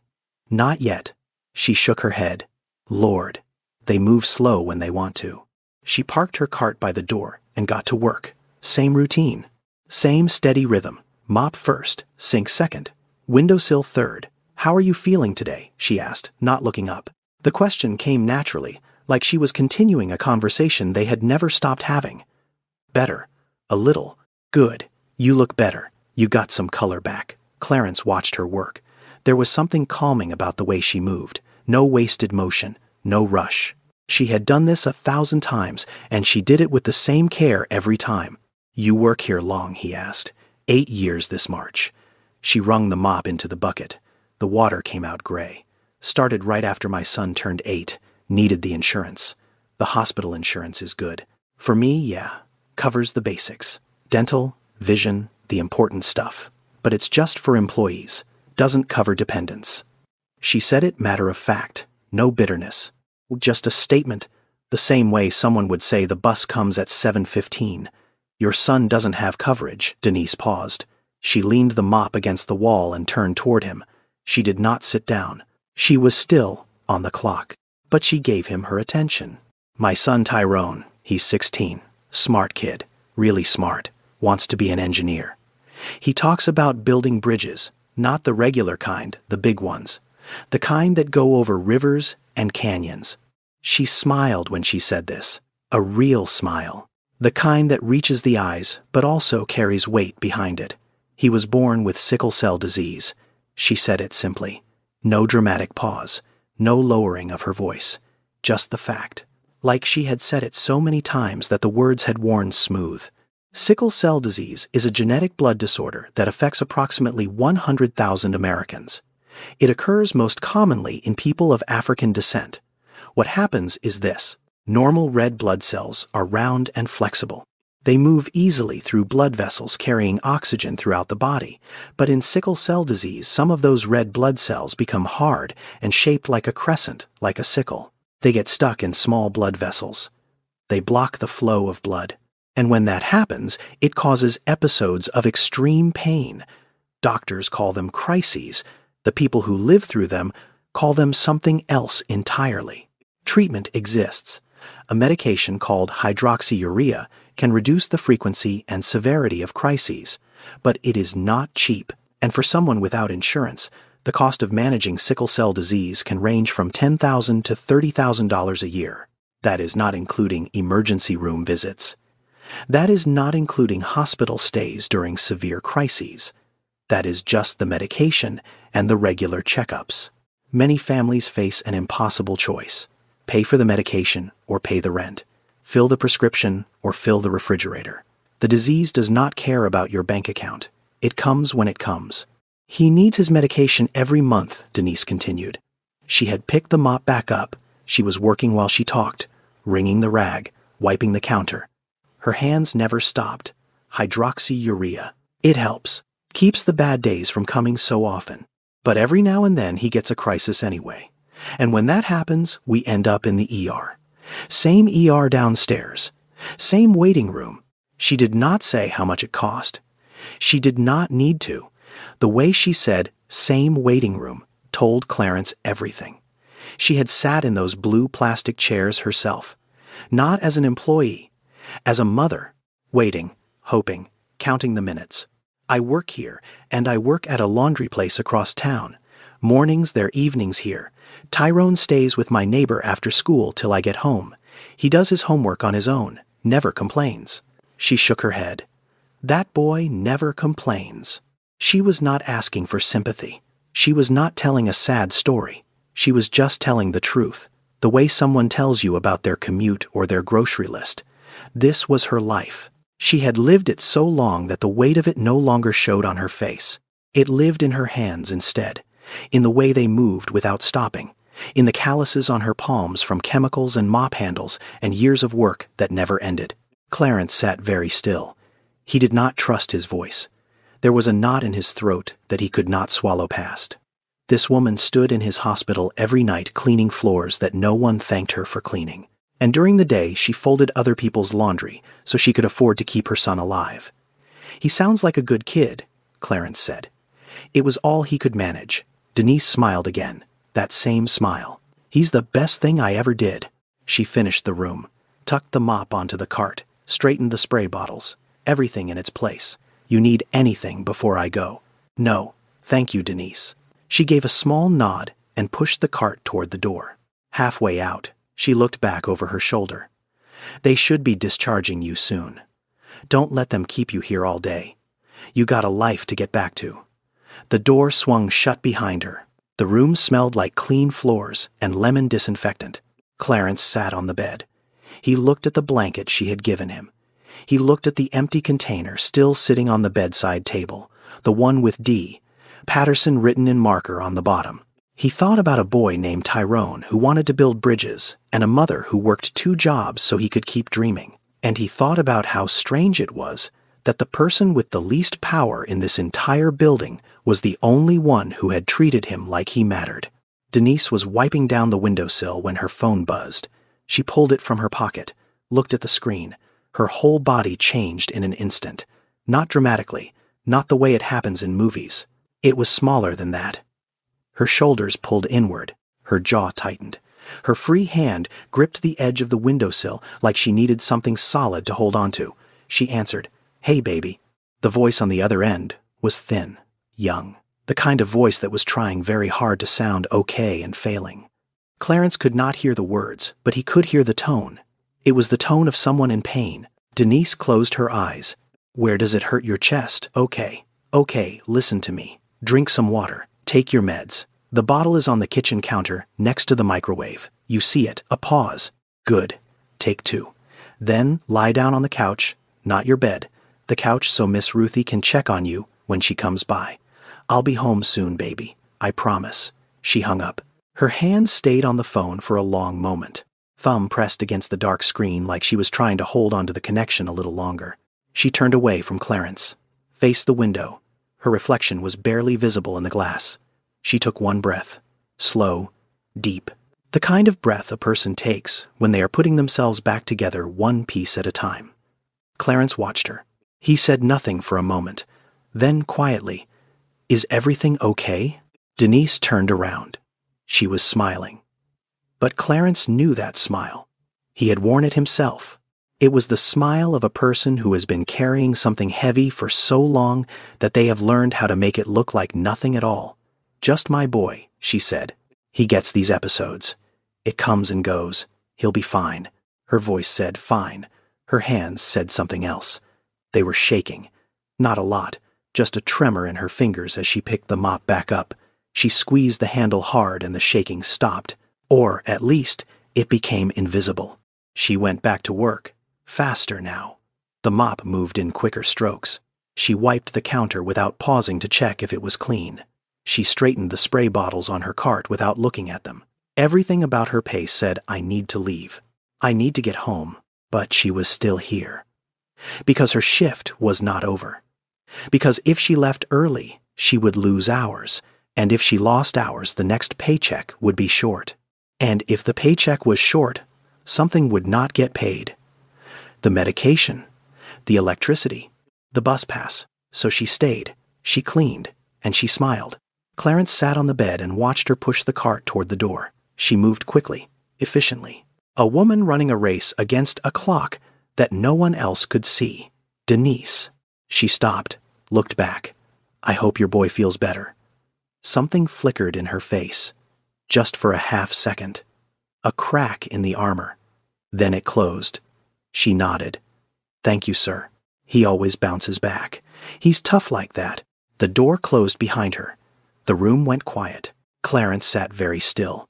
"Not yet." She shook her head. "Lord, they move slow when they want to." She parked her cart by the door and got to work. Same routine. Same steady rhythm. Mop first, sink second, windowsill third. "How are you feeling today?" she asked, not looking up. The question came naturally, like she was continuing a conversation they had never stopped having. "Better. A little. Good. You look better. You got some color back." Clarence watched her work. There was something calming about the way she moved. No wasted motion. No rush. She had done this 1,000 times, and she did it with the same care every time. "You work here long?" he asked. 8 years this March." She wrung the mop into the bucket. The water came out gray. "Started right after my son turned 8. Needed the insurance. The hospital insurance is good. For me, yeah. Covers the basics. Dental, vision, the important stuff. But it's just for employees. Doesn't cover dependents." She said it matter of fact. No bitterness. Just a statement. The same way someone would say the bus comes at 7:15. "Your son doesn't have coverage." Denise paused. She leaned the mop against the wall and turned toward him. She did not sit down. She was still on the clock. But she gave him her attention. "My son Tyrone, he's 16. Smart kid. Really smart. Wants to be an engineer. He talks about building bridges, not the regular kind, the big ones. The kind that go over rivers and canyons." She smiled when she said this. A real smile. The kind that reaches the eyes, but also carries weight behind it. He was born with sickle cell disease. She said it simply. No dramatic pause. No lowering of her voice. Just the fact. Like she had said it so many times that the words had worn smooth. Sickle cell disease is a genetic blood disorder that affects approximately 100,000 Americans. It occurs most commonly in people of African descent. What happens is this. Normal red blood cells are round and flexible. They move easily through blood vessels carrying oxygen throughout the body, but in sickle cell disease some of those red blood cells become hard and shaped like a crescent, like a sickle. They get stuck in small blood vessels. They block the flow of blood. And when that happens, it causes episodes of extreme pain. Doctors call them crises. The people who live through them call them something else entirely. Treatment exists. A medication called hydroxyurea can reduce the frequency and severity of crises, but it is not cheap, and for someone without insurance, the cost of managing sickle cell disease can range from $10,000 to $30,000 a year. That is not including emergency room visits. That is not including hospital stays during severe crises. That is just the medication and the regular checkups. Many families face an impossible choice: pay for the medication or pay the rent, fill the prescription or fill the refrigerator. The disease does not care about your bank account. It comes when it comes. He needs his medication every month, Denise continued. She had picked the mop back up. She was working while she talked, wringing the rag, wiping the counter. Her hands never stopped. Hydroxyurea. It helps. Keeps the bad days from coming so often. But every now and then he gets a crisis anyway. And when that happens, we end up in the ER. Same ER downstairs. Same waiting room. She did not say how much it cost. She did not need to. The way she said, "same waiting room," told Clarence everything. She had sat in those blue plastic chairs herself. Not as an employee. As a mother. Waiting, hoping, counting the minutes. I work here, and I work at a laundry place across town. Mornings, they're evenings here. Tyrone stays with my neighbor after school till I get home. He does his homework on his own, never complains. She shook her head. That boy never complains. She was not asking for sympathy. She was not telling a sad story. She was just telling the truth, the way someone tells you about their commute or their grocery list. This was her life. She had lived it so long that the weight of it no longer showed on her face. It lived in her hands instead, in the way they moved without stopping, in the calluses on her palms from chemicals and mop handles and years of work that never ended. Clarence sat very still. He did not trust his voice. There was a knot in his throat that he could not swallow past. This woman stood in his hospital every night cleaning floors that no one thanked her for cleaning. And during the day she folded other people's laundry so she could afford to keep her son alive. He sounds like a good kid, Clarence said. It was all he could manage. Denise smiled again, that same smile. He's the best thing I ever did. She finished the room, tucked the mop onto the cart, straightened the spray bottles, everything in its place. You need anything before I go? No, thank you, Denise. She gave a small nod and pushed the cart toward the door. Halfway out, she looked back over her shoulder. They should be discharging you soon. Don't let them keep you here all day. You got a life to get back to. The door swung shut behind her. The room smelled like clean floors and lemon disinfectant. Clarence sat on the bed. He looked at the blanket she had given him. He looked at the empty container still sitting on the bedside table, the one with D. Patterson written in marker on the bottom. He thought about a boy named Tyrone who wanted to build bridges and a mother who worked 2 jobs so he could keep dreaming. And he thought about how strange it was that the person with the least power in this entire building was the only one who had treated him like he mattered. Denise was wiping down the windowsill when her phone buzzed. She pulled it from her pocket, looked at the screen. Her whole body changed in an instant. Not dramatically, not the way it happens in movies. It was smaller than that. Her shoulders pulled inward, her jaw tightened. Her free hand gripped the edge of the windowsill like she needed something solid to hold onto. She answered, "Hey, baby." The voice on the other end was thin, young, the kind of voice that was trying very hard to sound okay and failing. Clarence could not hear the words, but he could hear the tone. It was the tone of someone in pain. Denise closed her eyes. "Where does it hurt your chest? Okay, listen to me. Drink some water. Take your meds. The bottle is on the kitchen counter, next to the microwave. You see it." A pause. "Good. Take 2. Then lie down on the couch, not your bed. The couch so Miss Ruthie can check on you when she comes by. I'll be home soon, baby. I promise." She hung up. Her hand stayed on the phone for a long moment. Thumb pressed against the dark screen like she was trying to hold onto the connection a little longer. She turned away from Clarence, faced the window. Her reflection was barely visible in the glass. She took one breath, slow, deep. The kind of breath a person takes when they are putting themselves back together one piece at a time. Clarence watched her. He said nothing for a moment. Then quietly, "Is everything okay?" Denise turned around. She was smiling. But Clarence knew that smile. He had worn it himself. It was the smile of a person who has been carrying something heavy for so long that they have learned how to make it look like nothing at all. "Just my boy," she said. "He gets these episodes. It comes and goes. He'll be fine." Her voice said fine, Her hands said something else. They were shaking. Not a lot, just a tremor in her fingers as she picked the mop back up. She squeezed the handle hard and the shaking stopped. Or, at least, it became invisible. She went back to work. Faster now. The mop moved in quicker strokes. She wiped the counter without pausing to check if it was clean. She straightened the spray bottles on her cart without looking at them. Everything about her pace said, I need to leave. I need to get home. But she was still here. Because her shift was not over. Because if she left early, she would lose hours. And if she lost hours, the next paycheck would be short. And if the paycheck was short, something would not get paid. The medication, the electricity, the bus pass. So she stayed, she cleaned, and she smiled. Clarence sat on the bed and watched her push the cart toward the door. She moved quickly, efficiently. A woman running a race against a clock that no one else could see. Denise. She stopped, looked back. I hope your boy feels better. Something flickered in her face. Just for a half second. A crack in the armor. Then it closed. She nodded. Thank you, sir. He always bounces back. He's tough like that. The door closed behind her. The room went quiet. Clarence sat very still.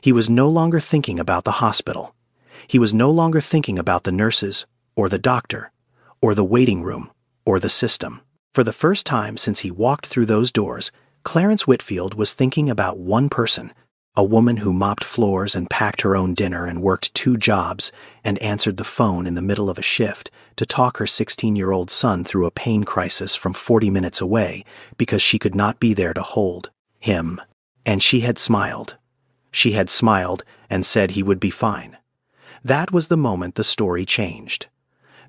He was no longer thinking about the hospital. He was no longer thinking about the nurses, or the doctor, or the waiting room, or the system. For the first time since he walked through those doors, Clarence Whitfield was thinking about one person, a woman who mopped floors and packed her own dinner and worked 2 jobs and answered the phone in the middle of a shift to talk her 16-year-old son through a pain crisis from 40 minutes away because she could not be there to hold him. And she had smiled. She had smiled and said he would be fine. That was the moment the story changed.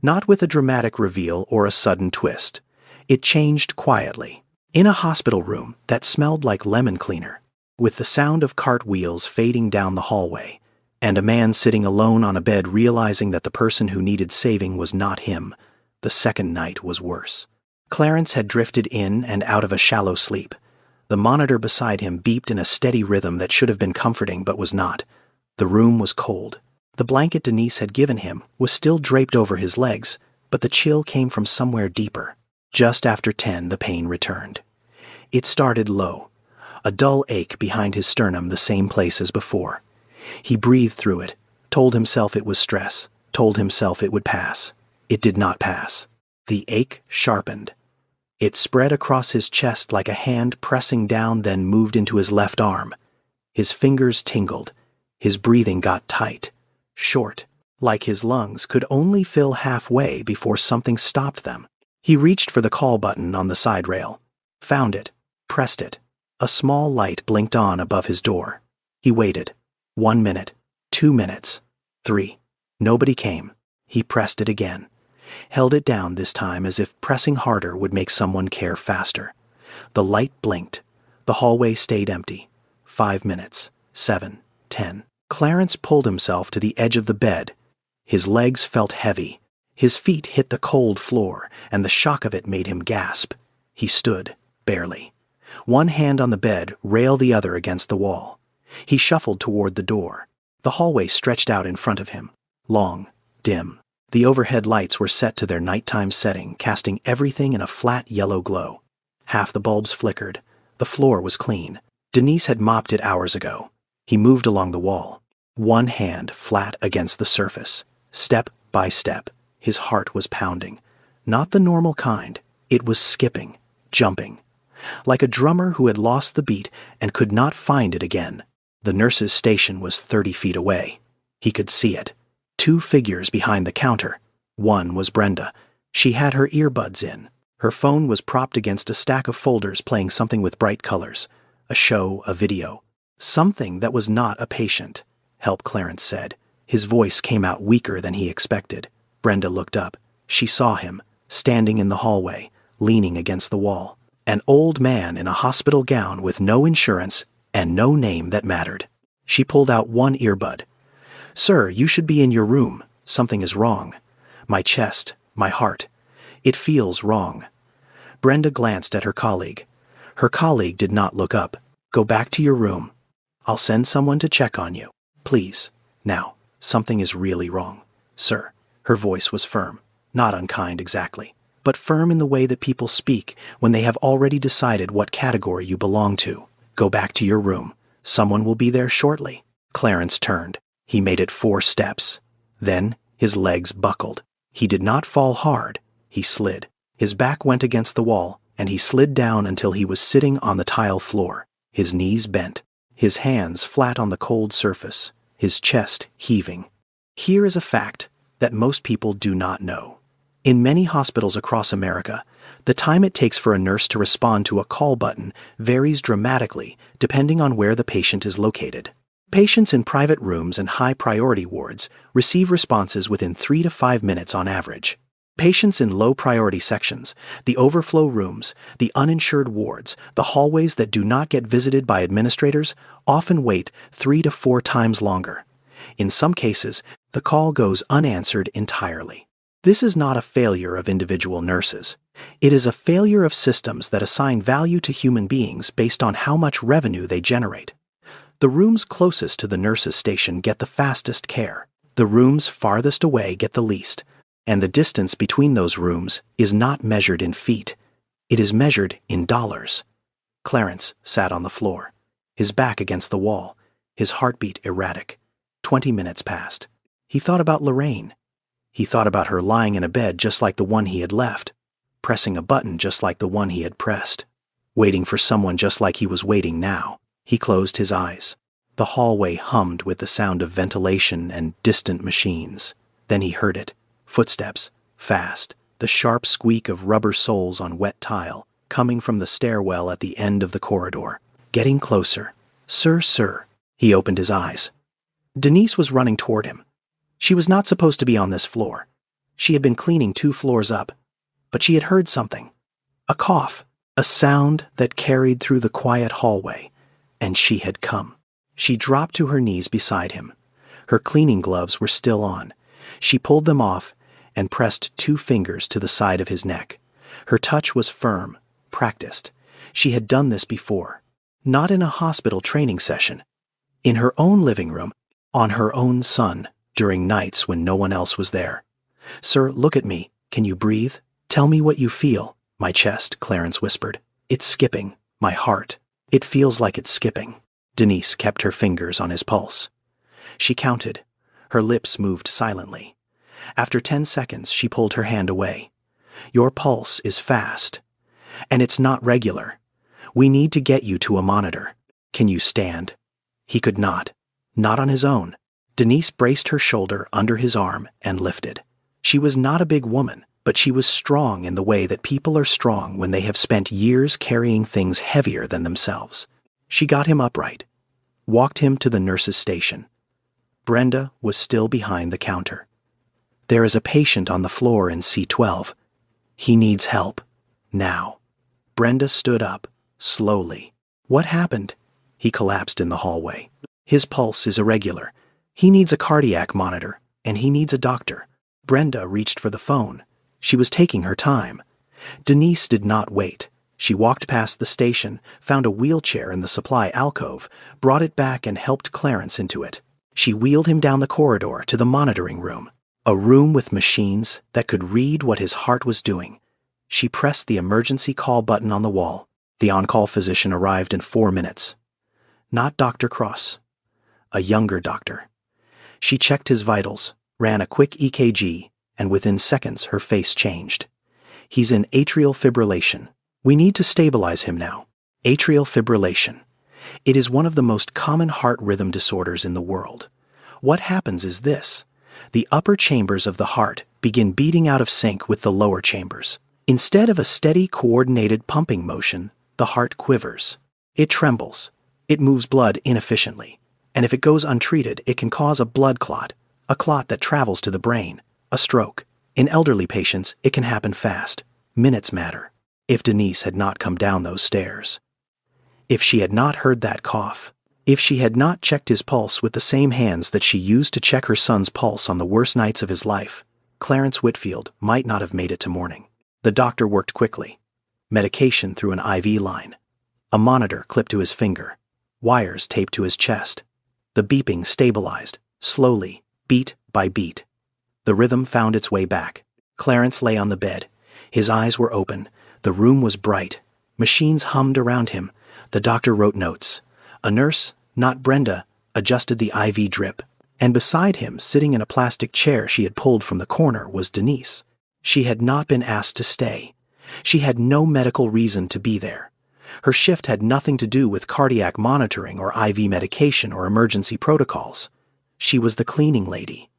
Not with a dramatic reveal or a sudden twist. It changed quietly. In a hospital room that smelled like lemon cleaner, with the sound of cart wheels fading down the hallway, and a man sitting alone on a bed realizing that the person who needed saving was not him, the second night was worse. Clarence had drifted in and out of a shallow sleep. The monitor beside him beeped in a steady rhythm that should have been comforting but was not. The room was cold. The blanket Denise had given him was still draped over his legs, but the chill came from somewhere deeper. Just after 10, the pain returned. It started low, a dull ache behind his sternum, the same place as before. He breathed through it, told himself it was stress, told himself it would pass. It did not pass. The ache sharpened. It spread across his chest like a hand pressing down, then moved into his left arm. His fingers tingled. His breathing got tight, short, like his lungs could only fill halfway before something stopped them. He reached for the call button on the side rail, found it, pressed it. A small light blinked on above his door. He waited. 1 minute, 2 minutes, 3. Nobody came. He pressed it again. Held it down this time as if pressing harder would make someone care faster. The light blinked. The hallway stayed empty. 5 minutes, 7, 10. Clarence pulled himself to the edge of the bed. His legs felt heavy. His feet hit the cold floor, and the shock of it made him gasp. He stood, barely. One hand on the bed, rail the other against the wall. He shuffled toward the door. The hallway stretched out in front of him. Long, dim. The overhead lights were set to their nighttime setting, casting everything in a flat yellow glow. Half the bulbs flickered. The floor was clean. Denise had mopped it hours ago. He moved along the wall, one hand flat against the surface. Step by step, his heart was pounding. Not the normal kind. It was skipping, jumping. Like a drummer who had lost the beat and could not find it again. The nurse's station was 30 feet away. He could see it. 2 figures behind the counter. One was Brenda. She had her earbuds in. Her phone was propped against a stack of folders playing something with bright colors. A show, a video. Something that was not a patient. Help, Clarence said. His voice came out weaker than he expected. Brenda looked up. She saw him, standing in the hallway, leaning against the wall. An old man in a hospital gown with no insurance and no name that mattered. She pulled out one earbud. Sir, you should be in your room. Something is wrong. My chest, my heart. It feels wrong. Brenda glanced at her colleague. Her colleague did not look up. Go back to your room. I'll send someone to check on you. Please. Now, something is really wrong. Sir, Her voice was firm, not unkind exactly, but firm in the way that people speak when they have already decided what category you belong to. Go back to your room. Someone will be there shortly. Clarence turned. He made it 4 steps. Then, his legs buckled. He did not fall hard. He slid. His back went against the wall, and he slid down until he was sitting on the tile floor, his knees bent, his hands flat on the cold surface, his chest heaving. Here is a fact that most people do not know. In many hospitals across America, the time it takes for a nurse to respond to a call button varies dramatically depending on where the patient is located. Patients in private rooms and high-priority wards receive responses within 3 to 5 minutes on average. Patients in low-priority sections, the overflow rooms, the uninsured wards, the hallways that do not get visited by administrators often wait 3 to 4 times longer. In some cases, the call goes unanswered entirely. This is not a failure of individual nurses. It is a failure of systems that assign value to human beings based on how much revenue they generate. The rooms closest to the nurse's station get the fastest care. The rooms farthest away get the least. And the distance between those rooms is not measured in feet. It is measured in dollars. Clarence sat on the floor, his back against the wall, his heartbeat erratic. 20 minutes passed. He thought about Lorraine. He thought about her lying in a bed just like the one he had left, pressing a button just like the one he had pressed, waiting for someone just like he was waiting now. He closed his eyes. The hallway hummed with the sound of ventilation and distant machines. Then he heard it. Footsteps, fast, the sharp squeak of rubber soles on wet tile, coming from the stairwell at the end of the corridor. Getting closer. Sir. He opened his eyes. Denise was running toward him. She was not supposed to be on this floor. She had been cleaning 2 floors up. But she had heard something. A cough. A sound that carried through the quiet hallway. And she had come. She dropped to her knees beside him. Her cleaning gloves were still on. She pulled them off and pressed 2 fingers to the side of his neck. Her touch was firm, practiced. She had done this before. Not in a hospital training session. In her own living room, on her own son, during nights when no one else was there. Sir, look at me. Can you breathe? Tell me what you feel. My chest, Clarence whispered. It's skipping. My heart. It feels like it's skipping. Denise kept her fingers on his pulse. She counted. Her lips moved silently. After 10 seconds, she pulled her hand away. Your pulse is fast. And it's not regular. We need to get you to a monitor. Can you stand? He could not. Not on his own. Denise braced her shoulder under his arm and lifted. She was not a big woman, but she was strong in the way that people are strong when they have spent years carrying things heavier than themselves. She got him upright, walked him to the nurse's station. Brenda was still behind the counter. There is a patient on the floor in C12. He needs help. Now. Brenda stood up, slowly. What happened? He collapsed in the hallway. His pulse is irregular. He needs a cardiac monitor, and he needs a doctor. Brenda reached for the phone. She was taking her time. Denise did not wait. She walked past the station, found a wheelchair in the supply alcove, brought it back and helped Clarence into it. She wheeled him down the corridor to the monitoring room, a room with machines that could read what his heart was doing. She pressed the emergency call button on the wall. The on-call physician arrived in 4 minutes. Not Dr. Cross. A younger doctor. She checked his vitals, ran a quick EKG, and within seconds her face changed. He's in atrial fibrillation. We need to stabilize him now. Atrial fibrillation. It is one of the most common heart rhythm disorders in the world. What happens is this. The upper chambers of the heart begin beating out of sync with the lower chambers. Instead of a steady, coordinated pumping motion, the heart quivers. It trembles. It moves blood inefficiently. And if it goes untreated, it can cause a blood clot, a clot that travels to the brain, a stroke. In elderly patients, it can happen fast. Minutes matter. If Denise had not come down those stairs, if she had not heard that cough, if she had not checked his pulse with the same hands that she used to check her son's pulse on the worst nights of his life, Clarence Whitfield might not have made it to morning. The doctor worked quickly. Medication through an IV line. A monitor clipped to his finger. Wires taped to his chest. The beeping stabilized, slowly, beat by beat. The rhythm found its way back. Clarence lay on the bed. His eyes were open. The room was bright. Machines hummed around him. The doctor wrote notes. A nurse, not Brenda, adjusted the IV drip. And beside him, sitting in a plastic chair she had pulled from the corner, was Denise. She had not been asked to stay. She had no medical reason to be there. Her shift had nothing to do with cardiac monitoring or IV medication or emergency protocols. She was the cleaning lady.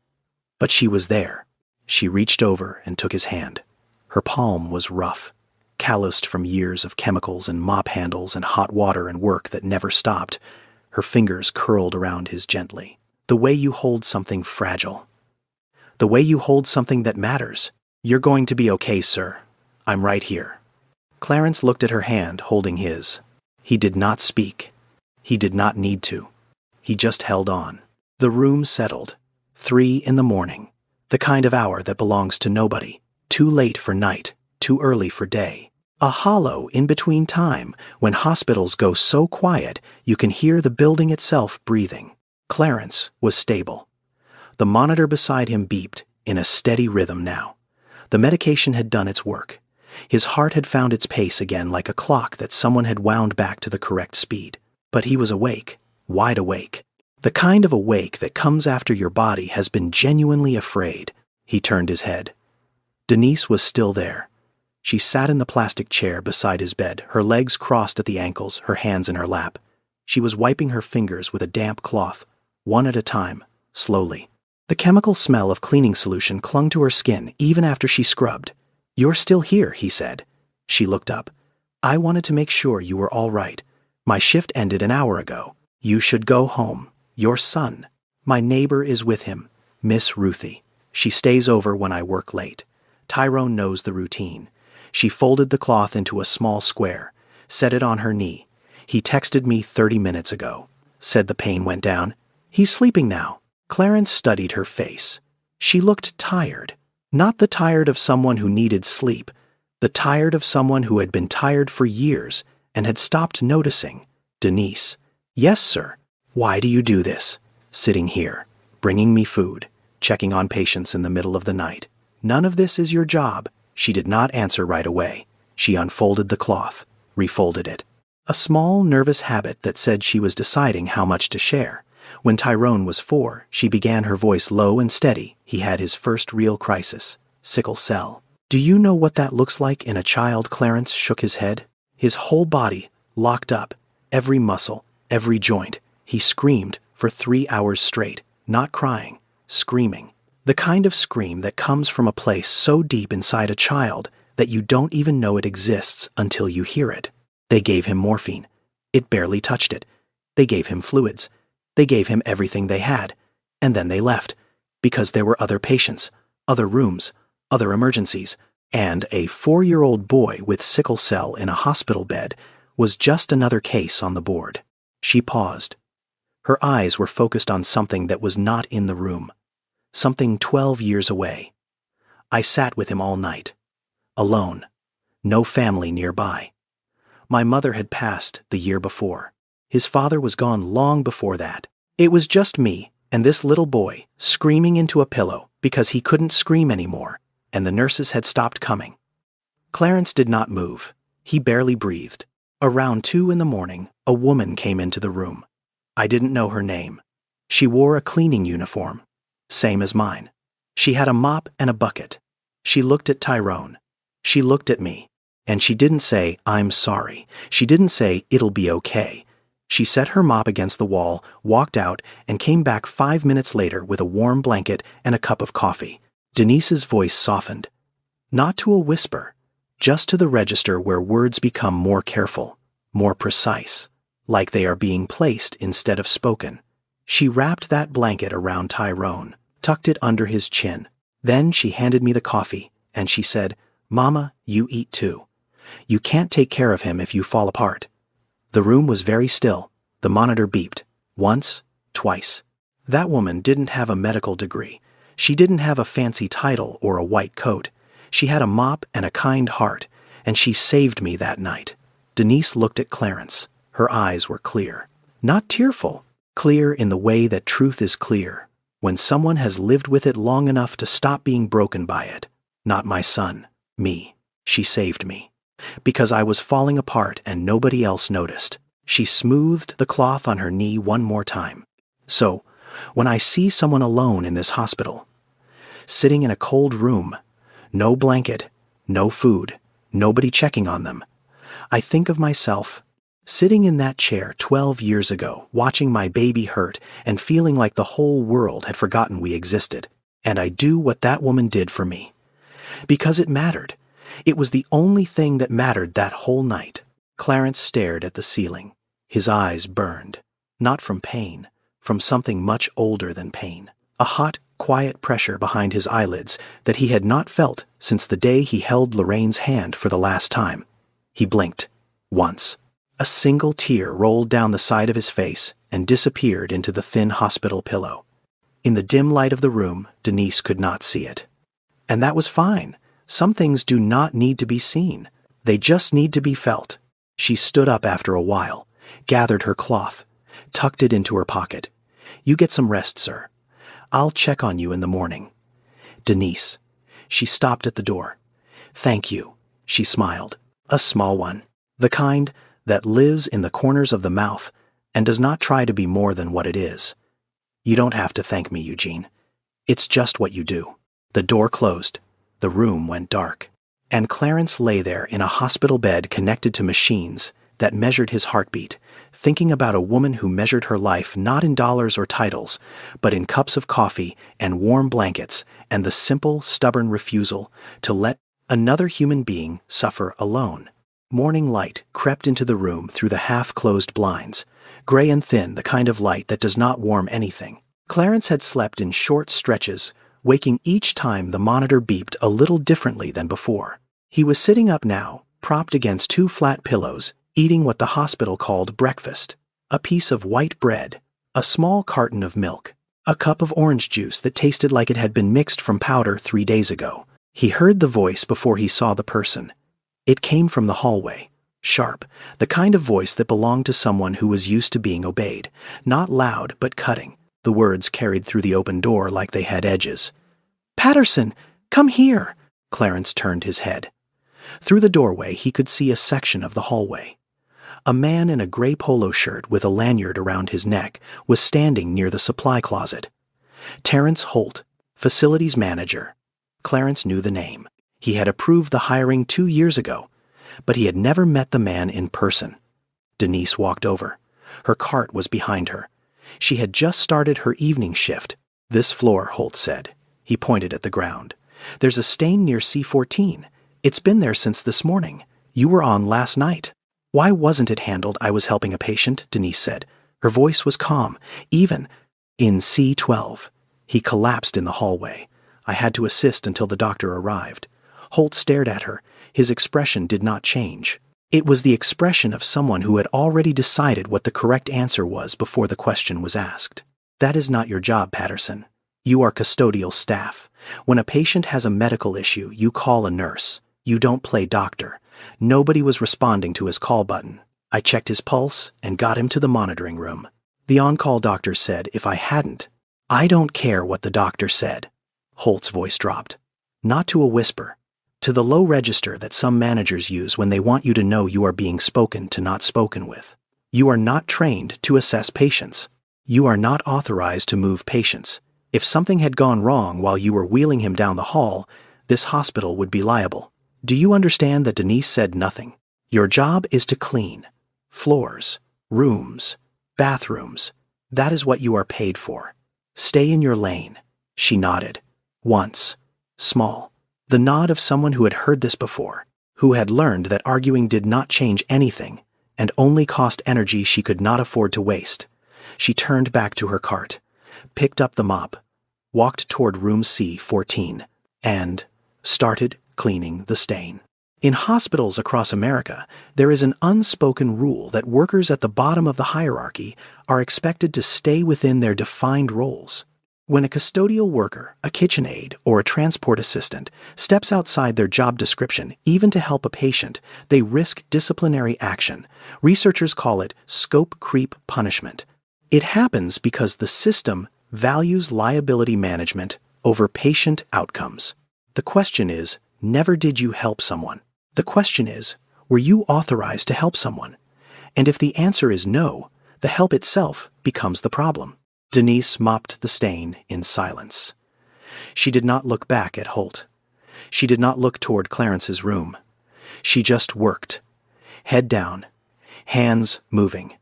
But she was there. She reached over and took his hand. Her palm was rough, calloused from years of chemicals and mop handles and hot water and work that never stopped. Her fingers curled around his gently. The way you hold something fragile. The way you hold something that matters. You're going to be okay, sir. I'm right here. Clarence looked at her hand, holding his. He did not speak. He did not need to. He just held on. The room settled. 3 in the morning. The kind of hour that belongs to nobody. Too late for night, too early for day. A hollow in-between time when hospitals go so quiet you can hear the building itself breathing. Clarence was stable. The monitor beside him beeped, in a steady rhythm now. The medication had done its work. His heart had found its pace again like a clock that someone had wound back to the correct speed. But he was awake, wide awake. The kind of awake that comes after your body has been genuinely afraid. He turned his head. Denise was still there. She sat in the plastic chair beside his bed, her legs crossed at the ankles, her hands in her lap. She was wiping her fingers with a damp cloth, one at a time, slowly. The chemical smell of cleaning solution clung to her skin even after she scrubbed. "You're still here," he said. She looked up. "I wanted to make sure you were all right. My shift ended an hour ago. You should go home. Your son. My neighbor is with him, Miss Ruthie. She stays over when I work late. Tyrone knows the routine." She folded the cloth into a small square, set it on her knee. "He texted me 30 minutes ago. Said the pain went down. He's sleeping now." Clarence studied her face. She looked tired. Not the tired of someone who needed sleep, the tired of someone who had been tired for years and had stopped noticing. "Denise." "Yes, sir." "Why do you do this? Sitting here, bringing me food, checking on patients in the middle of the night. None of this is your job." She did not answer right away. She unfolded the cloth, refolded it. A small, nervous habit that said she was deciding how much to share. When Tyrone was 4, she began, her voice low and steady. He had his first real crisis, sickle cell. "Do you know what that looks like in a child?" Clarence shook his head. His whole body locked up, every muscle, every joint. He screamed for 3 hours straight, not crying, screaming. The kind of scream that comes from a place so deep inside a child that you don't even know it exists until you hear it. They gave him morphine. It barely touched it. They gave him fluids. They gave him everything they had. And then they left. Because there were other patients, other rooms, other emergencies. And a 4-year-old boy with sickle cell in a hospital bed was just another case on the board. She paused. Her eyes were focused on something that was not in the room. Something 12 years away. I sat with him all night. Alone. No family nearby. My mother had passed the year before. His father was gone long before that. It was just me and this little boy screaming into a pillow because he couldn't scream anymore, and the nurses had stopped coming. Clarence did not move. He barely breathed. Around 2 in the morning, a woman came into the room. I didn't know her name. She wore a cleaning uniform. Same as mine. She had a mop and a bucket. She looked at Tyrone. She looked at me. And she didn't say, "I'm sorry." She didn't say, "It'll be okay." She set her mop against the wall, walked out, and came back 5 minutes later with a warm blanket and a cup of coffee. Denise's voice softened. Not to a whisper, just to the register where words become more careful, more precise, like they are being placed instead of spoken. She wrapped that blanket around Tyrone, tucked it under his chin. Then she handed me the coffee, and she said, "Mama, you eat too. You can't take care of him if you fall apart." The room was very still. The monitor beeped. Once, twice. That woman didn't have a medical degree. She didn't have a fancy title or a white coat. She had a mop and a kind heart, and she saved me that night. Denise looked at Clarence. Her eyes were clear. Not tearful. Clear in the way that truth is clear. when someone has lived with it long enough to stop being broken by it. Not my son, me. She saved me. Because I was falling apart and nobody else noticed. She smoothed the cloth on her knee one more time. So, when I see someone alone in this hospital, sitting in a cold room, no blanket, no food, nobody checking on them, I think of myself sitting in that chair 12 years ago, watching my baby hurt and feeling like the whole world had forgotten we existed. And I do what that woman did for me. Because it mattered. It was the only thing that mattered that whole night. Clarence stared at the ceiling. His eyes burned. Not from pain, from something much older than pain. A hot, quiet pressure behind his eyelids that he had not felt since the day he held Lorraine's hand for the last time. He blinked. Once. A single tear rolled down the side of his face and disappeared into the thin hospital pillow. In the dim light of the room, Denise could not see it. And that was fine. Some things do not need to be seen. They just need to be felt. She stood up after a while, gathered her cloth, tucked it into her pocket. You get some rest, sir. I'll check on you in the morning. Denise. She stopped at the door. Thank you. She smiled. A small one. The kind that lives in the corners of the mouth and does not try to be more than what it is. You don't have to thank me, Eugene. It's just what you do. The door closed. The room went dark. And Clarence lay there in a hospital bed connected to machines that measured his heartbeat, thinking about a woman who measured her life not in dollars or titles, but in cups of coffee and warm blankets and the simple, stubborn refusal to let another human being suffer alone. Morning light crept into the room through the half-closed blinds, gray and thin, the kind of light that does not warm anything. Clarence had slept in short stretches, waking each time the monitor beeped a little differently than before. He was sitting up now, propped against two flat pillows, eating what the hospital called breakfast: a piece of white bread, a small carton of milk, a cup of orange juice that tasted like it had been mixed from powder 3 days ago. He heard the voice before he saw the person. It came from the hallway, sharp, the kind of voice that belonged to someone who was used to being obeyed, not loud but cutting. The words carried through the open door like they had edges. "Patterson, come here!" Clarence turned his head. Through the doorway he could see a section of the hallway. A man in a gray polo shirt with a lanyard around his neck was standing near the supply closet. Terrence Holt, facilities manager. Clarence knew the name. He had approved the hiring 2 years ago, but he had never met the man in person. Denise walked over. Her cart was behind her. She had just started her evening shift. "This floor," Holt said. He pointed at the ground. "There's a stain near C14. It's been there since this morning. You were on last night." "Why wasn't it handled? I was helping a patient," Denise said. Her voice was calm, even. "In C12. He collapsed in the hallway. I had to assist until the doctor arrived." Holt stared at her. His expression did not change. It was the expression of someone who had already decided what the correct answer was before the question was asked. "That is not your job, Patterson. You are custodial staff. When a patient has a medical issue, you call a nurse. You don't play doctor." Nobody was responding to his call button. I checked his pulse and got him to the monitoring room. The on-call doctor said if I hadn't. "I don't care what the doctor said." Holt's voice dropped. Not to a whisper. To the low register that some managers use when they want you to know you are being spoken to, not spoken with. You are not trained to assess patients. You are not authorized to move patients. If something had gone wrong while you were wheeling him down the hall, this hospital would be liable. Do you understand that Denise said nothing? Your job is to clean. Floors, rooms, bathrooms. That is what you are paid for. Stay in your lane. She nodded. Once. Small. The nod of someone who had heard this before, who had learned that arguing did not change anything and only cost energy she could not afford to waste. She turned back to her cart, picked up the mop, walked toward room C14, and started cleaning the stain. In hospitals across America, there is an unspoken rule that workers at the bottom of the hierarchy are expected to stay within their defined roles. When a custodial worker, a kitchen aide, or a transport assistant steps outside their job description, even to help a patient, they risk disciplinary action. Researchers call it scope creep punishment. It happens because the system values liability management over patient outcomes. The question is, never did you help someone. The question is, were you authorized to help someone? And if the answer is no, the help itself becomes the problem. Denise mopped the stain in silence. She did not look back at Holt. She did not look toward Clarence's room. She just worked. Head down, hands moving.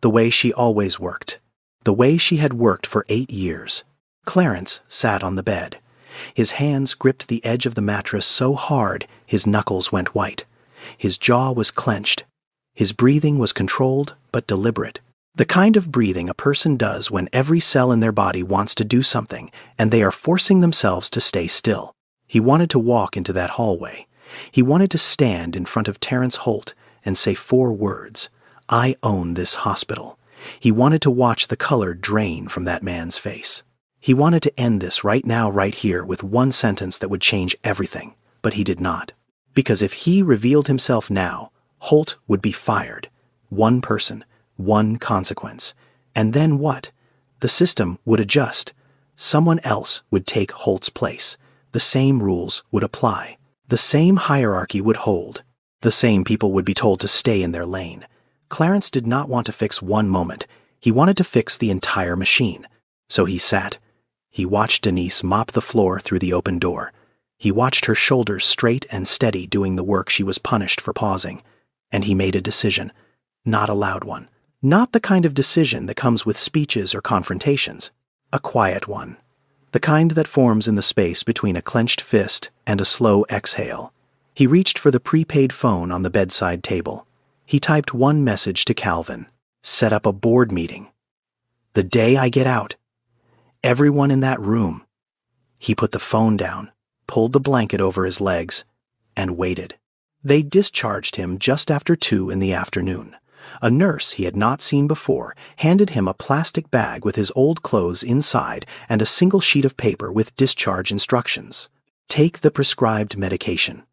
The way she always worked. The way she had worked for 8 years. Clarence sat on the bed. His hands gripped the edge of the mattress so hard his knuckles went white. His jaw was clenched. His breathing was controlled but deliberate. The kind of breathing a person does when every cell in their body wants to do something and they are forcing themselves to stay still. He wanted to walk into that hallway. He wanted to stand in front of Terrence Holt and say 4 words, "I own this hospital." He wanted to watch the color drain from that man's face. He wanted to end this right now, right here, with one sentence that would change everything, but he did not. Because if he revealed himself now, Holt would be fired. One person, one consequence. And then what? The system would adjust. Someone else would take Holt's place. The same rules would apply. The same hierarchy would hold. The same people would be told to stay in their lane. Clarence did not want to fix one moment. He wanted to fix the entire machine. So he sat. He watched Denise mop the floor through the open door. He watched her shoulders straight and steady doing the work she was punished for pausing. And he made a decision. Not a loud one. Not the kind of decision that comes with speeches or confrontations. A quiet one. The kind that forms in the space between a clenched fist and a slow exhale. He reached for the prepaid phone on the bedside table. He typed one message to Calvin. Set up a board meeting. The day I get out. Everyone in that room. He put the phone down, pulled the blanket over his legs, and waited. They discharged him just after 2 in the afternoon. A nurse he had not seen before handed him a plastic bag with his old clothes inside and a single sheet of paper with discharge instructions. Take the prescribed medication.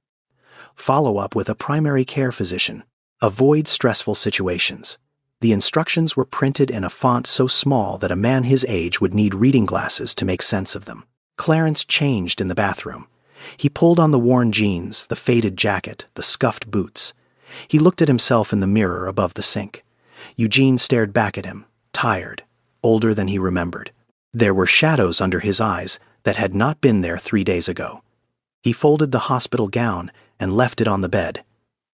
Follow up with a primary care physician. Avoid stressful situations. The instructions were printed in a font so small that a man his age would need reading glasses to make sense of them. Clarence changed in the bathroom. He pulled on the worn jeans, the faded jacket, the scuffed boots. He looked at himself in the mirror above the sink. Eugene stared back at him, tired, older than he remembered. There were shadows under his eyes that had not been there 3 days ago. He folded the hospital gown and left it on the bed,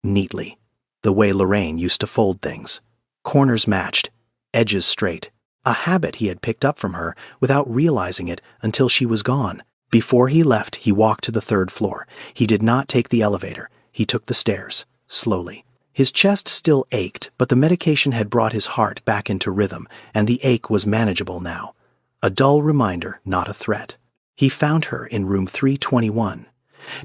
neatly, the way Lorraine used to fold things. Corners matched, edges straight, a habit he had picked up from her without realizing it until she was gone. Before he left, he walked to the 3rd floor. He did not take the elevator. He took the stairs. Slowly. His chest still ached, but the medication had brought his heart back into rhythm, and the ache was manageable now. A dull reminder, not a threat. He found her in room 321.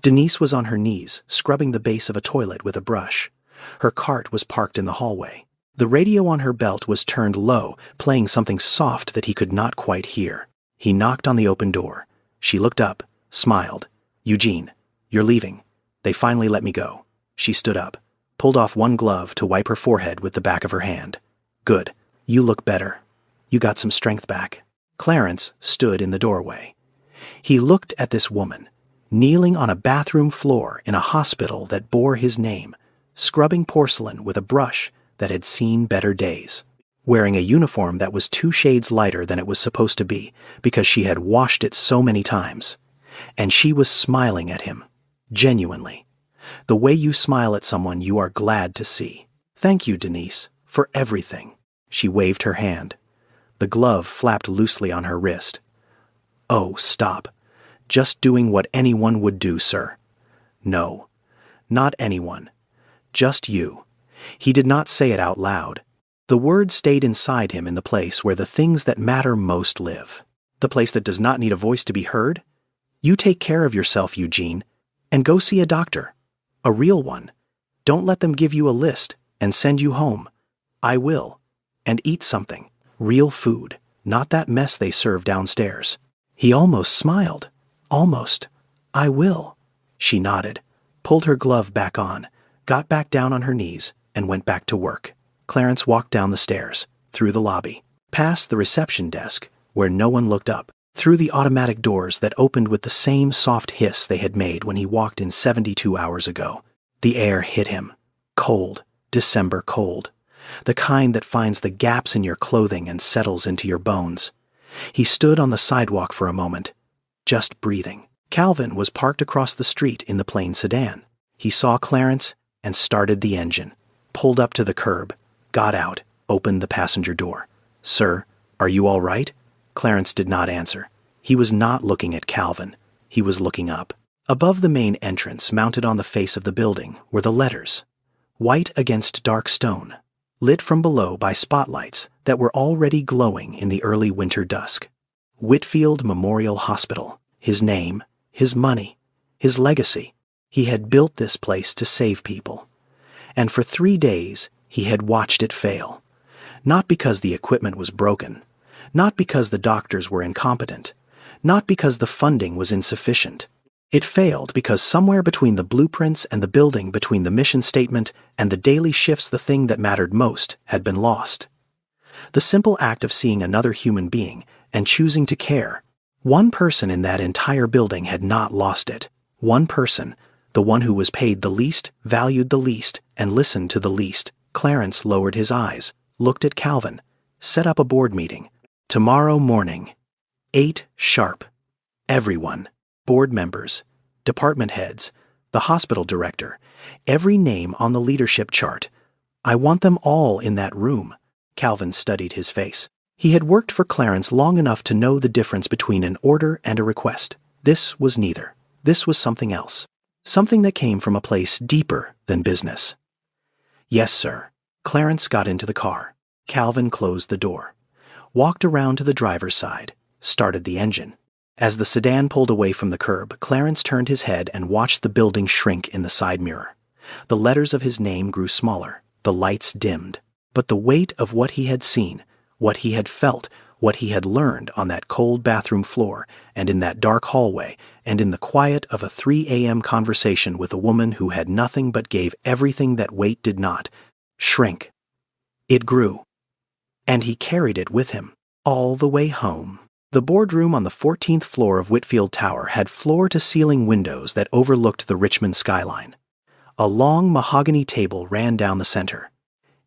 Denise was on her knees, scrubbing the base of a toilet with a brush. Her cart was parked in the hallway. The radio on her belt was turned low, playing something soft that he could not quite hear. He knocked on the open door. She looked up, smiled. "Eugene, you're leaving. They finally let me go." She stood up, pulled off one glove to wipe her forehead with the back of her hand. "Good. You look better. You got some strength back." Clarence stood in the doorway. He looked at this woman, kneeling on a bathroom floor in a hospital that bore his name, scrubbing porcelain with a brush that had seen better days, wearing a uniform that was 2 shades lighter than it was supposed to be because she had washed it so many times. And she was smiling at him, genuinely. The way you smile at someone you are glad to see. "Thank you, Denise, for everything." She waved her hand. The glove flapped loosely on her wrist. "Oh, stop. Just doing what anyone would do, sir." "No, not anyone. Just you." He did not say it out loud. The words stayed inside him in the place where the things that matter most live. The place that does not need a voice to be heard. You take care of yourself, Eugene, and go see a doctor. A real one. Don't let them give you a list and send you home. I will. And eat something. Real food, not that mess they serve downstairs. He almost smiled. Almost. "I will." She nodded, pulled her glove back on, got back down on her knees, and went back to work. Clarence walked down the stairs, through the lobby, past the reception desk, where no one looked up, through the automatic doors that opened with the same soft hiss they had made when he walked in 72 hours ago. The air hit him. Cold, December cold. The kind that finds the gaps in your clothing and settles into your bones. He stood on the sidewalk for a moment, just breathing. Calvin was parked across the street in the plain sedan. He saw Clarence and started the engine, pulled up to the curb, got out, opened the passenger door. "Sir, are you all right?" Clarence did not answer. He was not looking at Calvin. He was looking up. Above the main entrance, mounted on the face of the building, were the letters. White against dark stone, lit from below by spotlights that were already glowing in the early winter dusk. Whitfield Memorial Hospital. His name, his money, his legacy. He had built this place to save people. And for 3 days, he had watched it fail. Not because the equipment was broken, not because the doctors were incompetent, not because the funding was insufficient. It failed because somewhere between the blueprints and the building, between the mission statement and the daily shifts, the thing that mattered most had been lost. The simple act of seeing another human being and choosing to care. One person in that entire building had not lost it. One person, the one who was paid the least, valued the least, and listened to the least. Clarence lowered his eyes, looked at Calvin, set up a board meeting. Tomorrow morning, 8 sharp. Everyone. Board members, department heads, the hospital director, every name on the leadership chart. I want them all in that room. Calvin studied his face. He had worked for Clarence long enough to know the difference between an order and a request. This was neither. This was something else. Something that came from a place deeper than business. "Yes, sir." Clarence got into the car. Calvin closed the door, walked around to the driver's side, started the engine. As the sedan pulled away from the curb, Clarence turned his head and watched the building shrink in the side mirror. The letters of his name grew smaller, the lights dimmed. But the weight of what he had seen, what he had felt, what he had learned on that cold bathroom floor, and in that dark hallway, and in the quiet of a 3 a.m. conversation with a woman who had nothing but gave everything that weight did not, shrink. It grew. And he carried it with him, all the way home. The boardroom on the 14th floor of Whitfield Tower had floor-to-ceiling windows that overlooked the Richmond skyline. A long mahogany table ran down the center.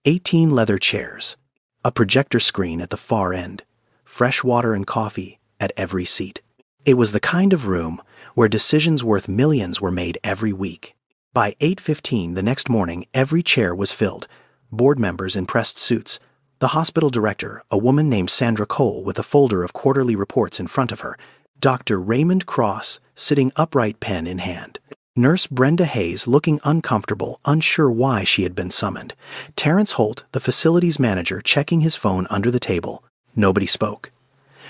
18 leather chairs. A projector screen at the far end. Fresh water and coffee at every seat. It was the kind of room where decisions worth millions were made every week. By 8:15 the next morning, every chair was filled. Board members in pressed suits. The hospital director, a woman named Sandra Cole with a folder of quarterly reports in front of her. Dr. Raymond Cross, sitting upright, pen in hand. Nurse Brenda Hayes, looking uncomfortable, unsure why she had been summoned. Terrence Holt, the facilities manager, checking his phone under the table. Nobody spoke.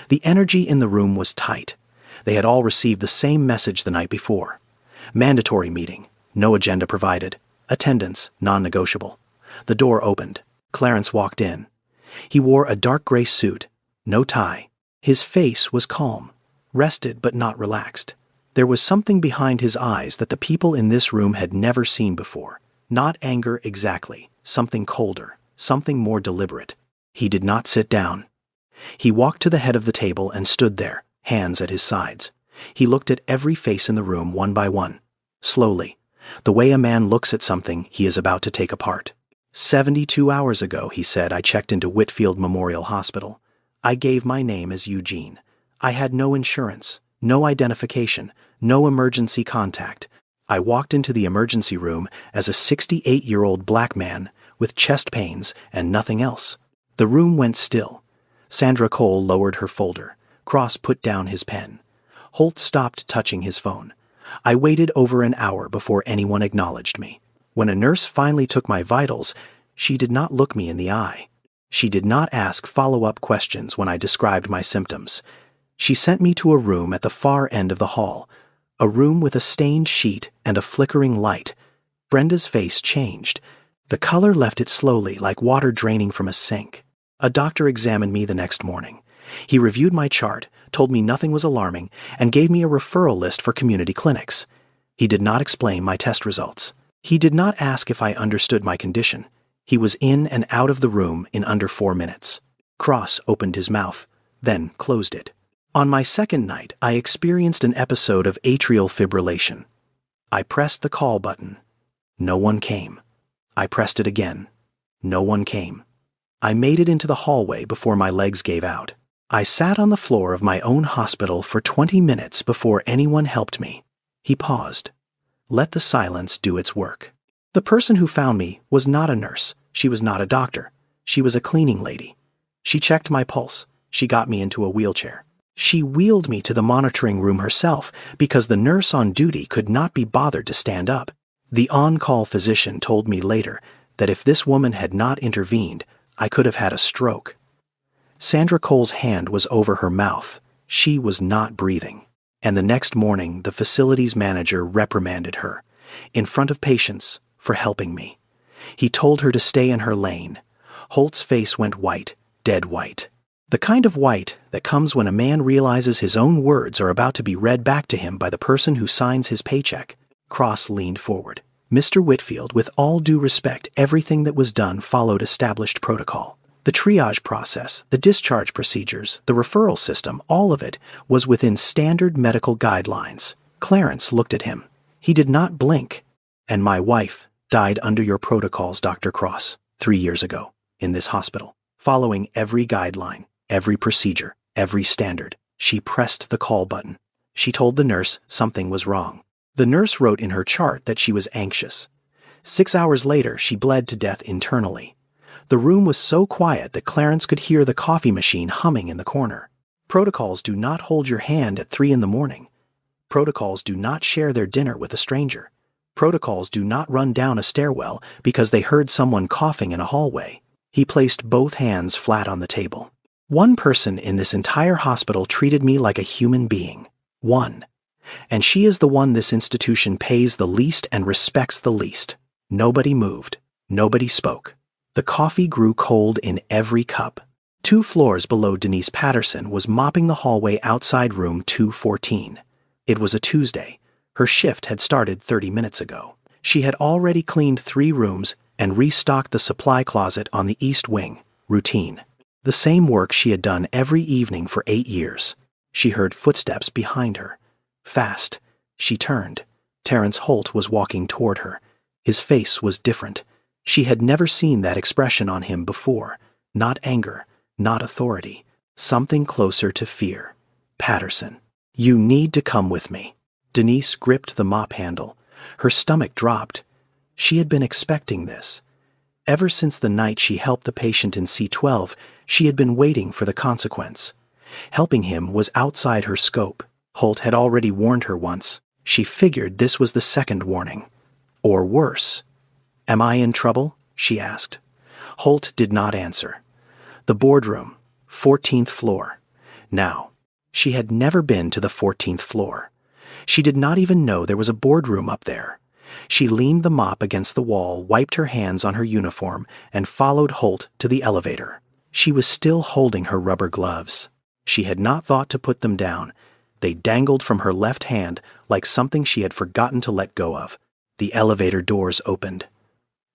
The energy in the room was tight. They had all received the same message the night before. Mandatory meeting. No agenda provided. Attendance non-negotiable. The door opened. Clarence walked in. He wore a dark gray suit, no tie. His face was calm, rested but not relaxed. There was something behind his eyes that the people in this room had never seen before. Not anger exactly, something colder, something more deliberate. He did not sit down. He walked to the head of the table and stood there, hands at his sides. He looked at every face in the room one by one. Slowly, the way a man looks at something he is about to take apart. 72 hours ago, he said, I checked into Whitfield Memorial Hospital. I gave my name as Eugene. I had no insurance, no identification, no emergency contact. I walked into the emergency room as a 68-year-old black man with chest pains and nothing else. The room went still. Sandra Cole lowered her folder. Cross put down his pen. Holt stopped touching his phone. I waited over an hour before anyone acknowledged me. When a nurse finally took my vitals, she did not look me in the eye. She did not ask follow-up questions when I described my symptoms. She sent me to a room at the far end of the hall, a room with a stained sheet and a flickering light. Brenda's face changed. The color left it slowly, like water draining from a sink. A doctor examined me the next morning. He reviewed my chart, told me nothing was alarming, and gave me a referral list for community clinics. He did not explain my test results. He did not ask if I understood my condition. He was in and out of the room in under 4 minutes. Cross opened his mouth. then closed it. On my second night, I experienced an episode of atrial fibrillation. I pressed the call button. No one came. I pressed it again. No one came. I made it into the hallway before my legs gave out. I sat on the floor of my own hospital for 20 minutes before anyone helped me. He paused. Let the silence do its work. The person who found me was not a nurse. She was not a doctor. She was a cleaning lady. She checked my pulse. She got me into a wheelchair. She wheeled me to the monitoring room herself because the nurse on duty could not be bothered to stand up. The on-call physician told me later that if this woman had not intervened, I could have had a stroke. Sandra Cole's hand was over her mouth. She was not breathing. And the next morning, the facilities manager reprimanded her, in front of patients, for helping me. He told her to stay in her lane. Holt's face went white, dead white. The kind of white that comes when a man realizes his own words are about to be read back to him by the person who signs his paycheck. Cross leaned forward. Mr. Whitfield, with all due respect, everything that was done followed established protocol. The triage process, the discharge procedures, the referral system, all of it was within standard medical guidelines. Clarence looked at him. He did not blink. And my wife died under your protocols, Dr. Cross, 3 years ago, in this hospital, following every guideline, every procedure, every standard. She pressed the call button. She told the nurse something was wrong. The nurse wrote in her chart that she was anxious. 6 hours later, she bled to death internally. The room was so quiet that Clarence could hear the coffee machine humming in the corner. Protocols do not hold your hand at 3 in the morning. Protocols do not share their dinner with a stranger. Protocols do not run down a stairwell because they heard someone coughing in a hallway. He placed both hands flat on the table. One person in this entire hospital treated me like a human being. One. And she is the one this institution pays the least and respects the least. Nobody moved. Nobody spoke. The coffee grew cold in every cup. 2 floors below Denise Patterson was mopping the hallway outside room 214. It was a Tuesday. Her shift had started 30 minutes ago. She had already cleaned 3 rooms and restocked the supply closet on the east wing. Routine. The same work she had done every evening for 8 years. She heard footsteps behind her. Fast. She turned. Terrence Holt was walking toward her. His face was different. She had never seen that expression on him before. Not anger, not authority. Something closer to fear. Patterson. You need to come with me. Denise gripped the mop handle. Her stomach dropped. She had been expecting this. Ever since the night she helped the patient in C12, she had been waiting for the consequence. Helping him was outside her scope. Holt had already warned her once. She figured this was the second warning. Or worse. Am I in trouble? She asked. Holt did not answer. The boardroom, 14th floor. Now, she had never been to the 14th floor. She did not even know there was a boardroom up there. She leaned the mop against the wall, wiped her hands on her uniform, and followed Holt to the elevator. She was still holding her rubber gloves. She had not thought to put them down. They dangled from her left hand like something she had forgotten to let go of. The elevator doors opened.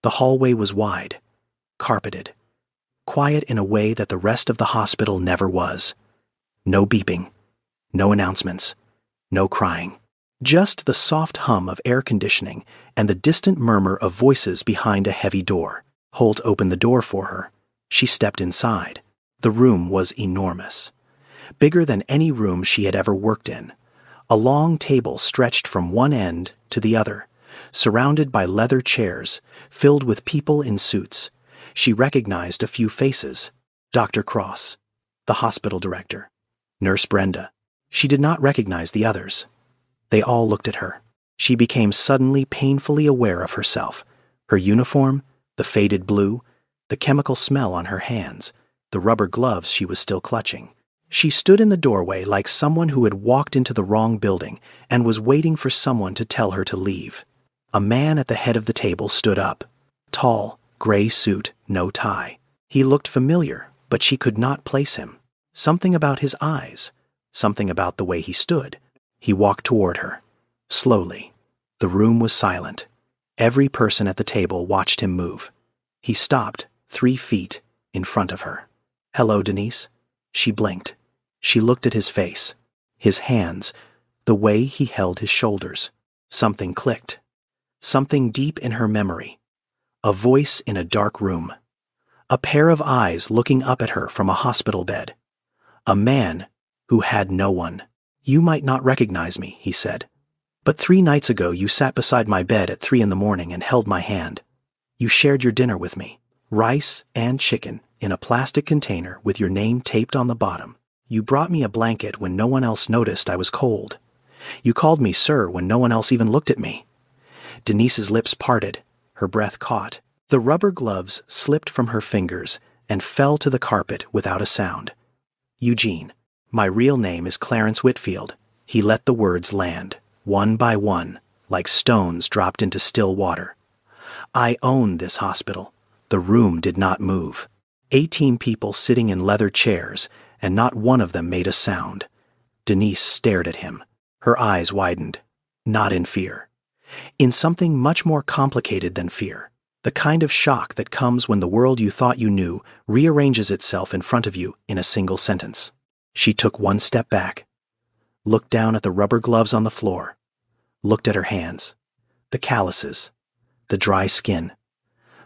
The hallway was wide, carpeted, quiet in a way that the rest of the hospital never was. No beeping, no announcements, no crying. Just the soft hum of air conditioning and the distant murmur of voices behind a heavy door. Holt opened the door for her. She stepped inside. The room was enormous. Bigger than any room she had ever worked in. A long table stretched from one end to the other, surrounded by leather chairs, filled with people in suits. She recognized a few faces. Dr. Cross, the hospital director, Nurse Brenda. She did not recognize the others. They all looked at her. She became suddenly painfully aware of herself. Her uniform, the faded blue, the chemical smell on her hands, the rubber gloves she was still clutching. She stood in the doorway like someone who had walked into the wrong building and was waiting for someone to tell her to leave. A man at the head of the table stood up. Tall, gray suit, no tie. He looked familiar, but she could not place him. Something about his eyes, something about the way he stood. He walked toward her. Slowly. The room was silent. Every person at the table watched him move. He stopped 3 feet in front of her. Hello, Denise. She blinked. She looked at his face, his hands, the way he held his shoulders. Something clicked. Something deep in her memory. A voice in a dark room. A pair of eyes looking up at her from a hospital bed. A man who had no one. "You might not recognize me," he said. "But 3 nights ago you sat beside my bed at 3 in the morning and held my hand. You shared your dinner with me. Rice and chicken in a plastic container with your name taped on the bottom. You brought me a blanket when no one else noticed I was cold. You called me sir when no one else even looked at me." Denise's lips parted, her breath caught. The rubber gloves slipped from her fingers and fell to the carpet without a sound. "Eugene, my real name is Clarence Whitfield." He let the words land, one by one, like stones dropped into still water. "I own this hospital." The room did not move. 18 people sitting in leather chairs, and not one of them made a sound. Denise stared at him. Her eyes widened. Not in fear. In something much more complicated than fear. The kind of shock that comes when the world you thought you knew rearranges itself in front of you in a single sentence. She took one step back, looked down at the rubber gloves on the floor, looked at her hands, the calluses, the dry skin,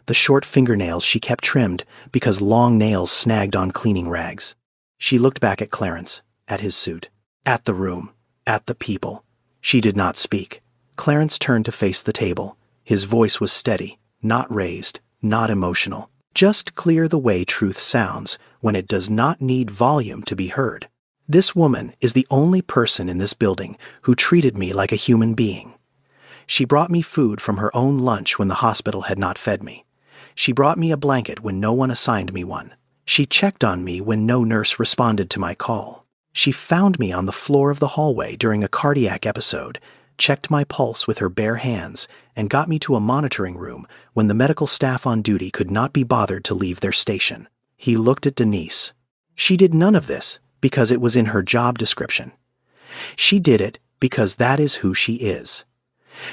the short fingernails she kept trimmed because long nails snagged on cleaning rags. She looked back at Clarence, at his suit, at the room, at the people. She did not speak. Clarence turned to face the table. His voice was steady, not raised, not emotional, just clear the way truth sounds when it does not need volume to be heard. "This woman is the only person in this building who treated me like a human being. She brought me food from her own lunch when the hospital had not fed me. She brought me a blanket when no one assigned me one. She checked on me when no nurse responded to my call. She found me on the floor of the hallway during a cardiac episode, checked my pulse with her bare hands, and got me to a monitoring room when the medical staff on duty could not be bothered to leave their station." He looked at Denise. She did none of this because it was in her job description. She did it because that is who she is.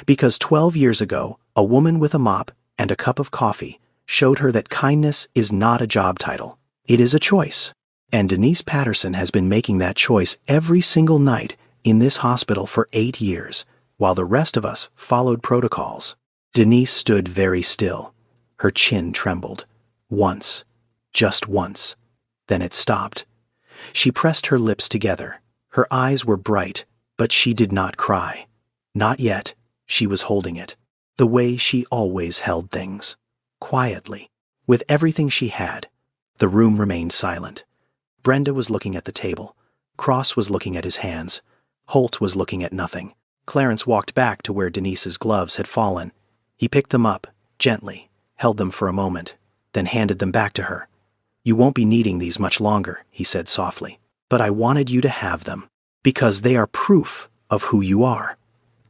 Because 12 years ago, a woman with a mop and a cup of coffee showed her that kindness is not a job title. It is a choice. And Denise Patterson has been making that choice every single night in this hospital for 8 years, while the rest of us followed protocols. Denise stood very still. Her chin trembled. Once. Just once. Then it stopped. She pressed her lips together. Her eyes were bright, but she did not cry. Not yet. She was holding it. The way she always held things. Quietly. With everything she had. The room remained silent. Brenda was looking at the table. Cross was looking at his hands. Holt was looking at nothing. Clarence walked back to where Denise's gloves had fallen. He picked them up, gently, held them for a moment, then handed them back to her. "You won't be needing these much longer," he said softly. "But I wanted you to have them, because they are proof of who you are."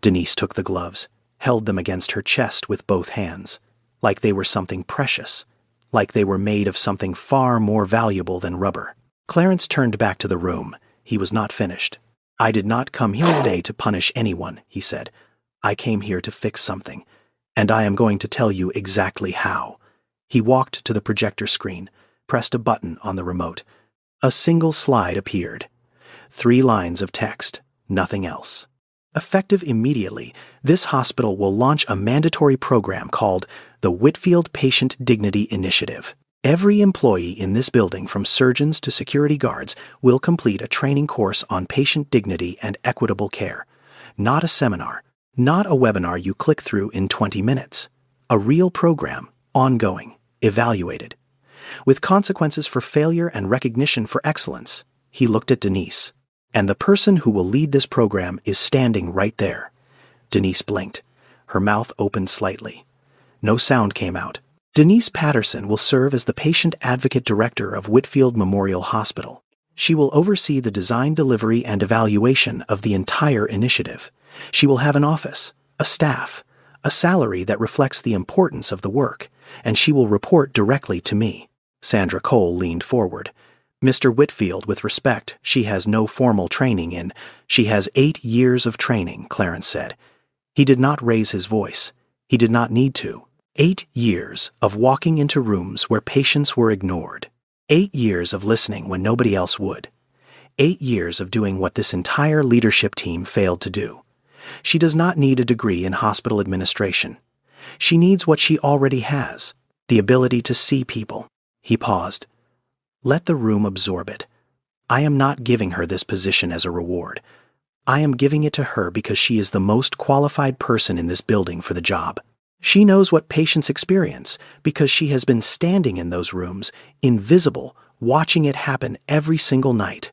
Denise took the gloves, held them against her chest with both hands, like they were something precious, like they were made of something far more valuable than rubber. Clarence turned back to the room. He was not finished. "I did not come here today to punish anyone," he said. "I came here to fix something, and I am going to tell you exactly how." He walked to the projector screen, pressed a button on the remote. A single slide appeared. 3 lines of text, nothing else. Effective immediately, this hospital will launch a mandatory program called the Whitfield Patient Dignity Initiative. Every employee in this building, from surgeons to security guards, will complete a training course on patient dignity and equitable care. Not a seminar, not a webinar you click through in 20 minutes. A real program, ongoing, evaluated, with consequences for failure and recognition for excellence. He looked at Denise. "And the person who will lead this program is standing right there." Denise blinked. Her mouth opened slightly. No sound came out. Denise Patterson will serve as the Patient Advocate Director of Whitfield Memorial Hospital. She will oversee the design, delivery, and evaluation of the entire initiative. She will have an office, a staff, a salary that reflects the importance of the work, and she will report directly to me. Sandra Cole leaned forward. "Mr. Whitfield, with respect, she has no formal training in—" "She has 8 years of training," Clarence said. He did not raise his voice. He did not need to. 8 years of walking into rooms where patients were ignored. 8 years of listening when nobody else would. 8 years of doing what this entire leadership team failed to do. She does not need a degree in hospital administration. She needs what she already has, the ability to see people. He paused. Let the room absorb it. I am not giving her this position as a reward. I am giving it to her because she is the most qualified person in this building for the job. She knows what patients experience because she has been standing in those rooms, invisible, watching it happen every single night.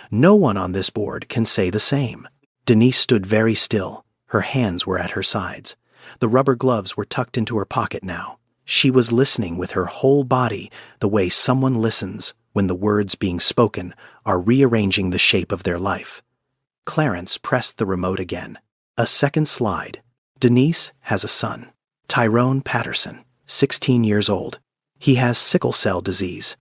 No one on this board can say the same. Denise stood very still. Her hands were at her sides. The rubber gloves were tucked into her pocket now. She was listening with her whole body, the way someone listens when the words being spoken are rearranging the shape of their life. Clarence pressed the remote again. A second slide. Denise has a son, Tyrone Patterson, 16 years old. He has sickle cell disease.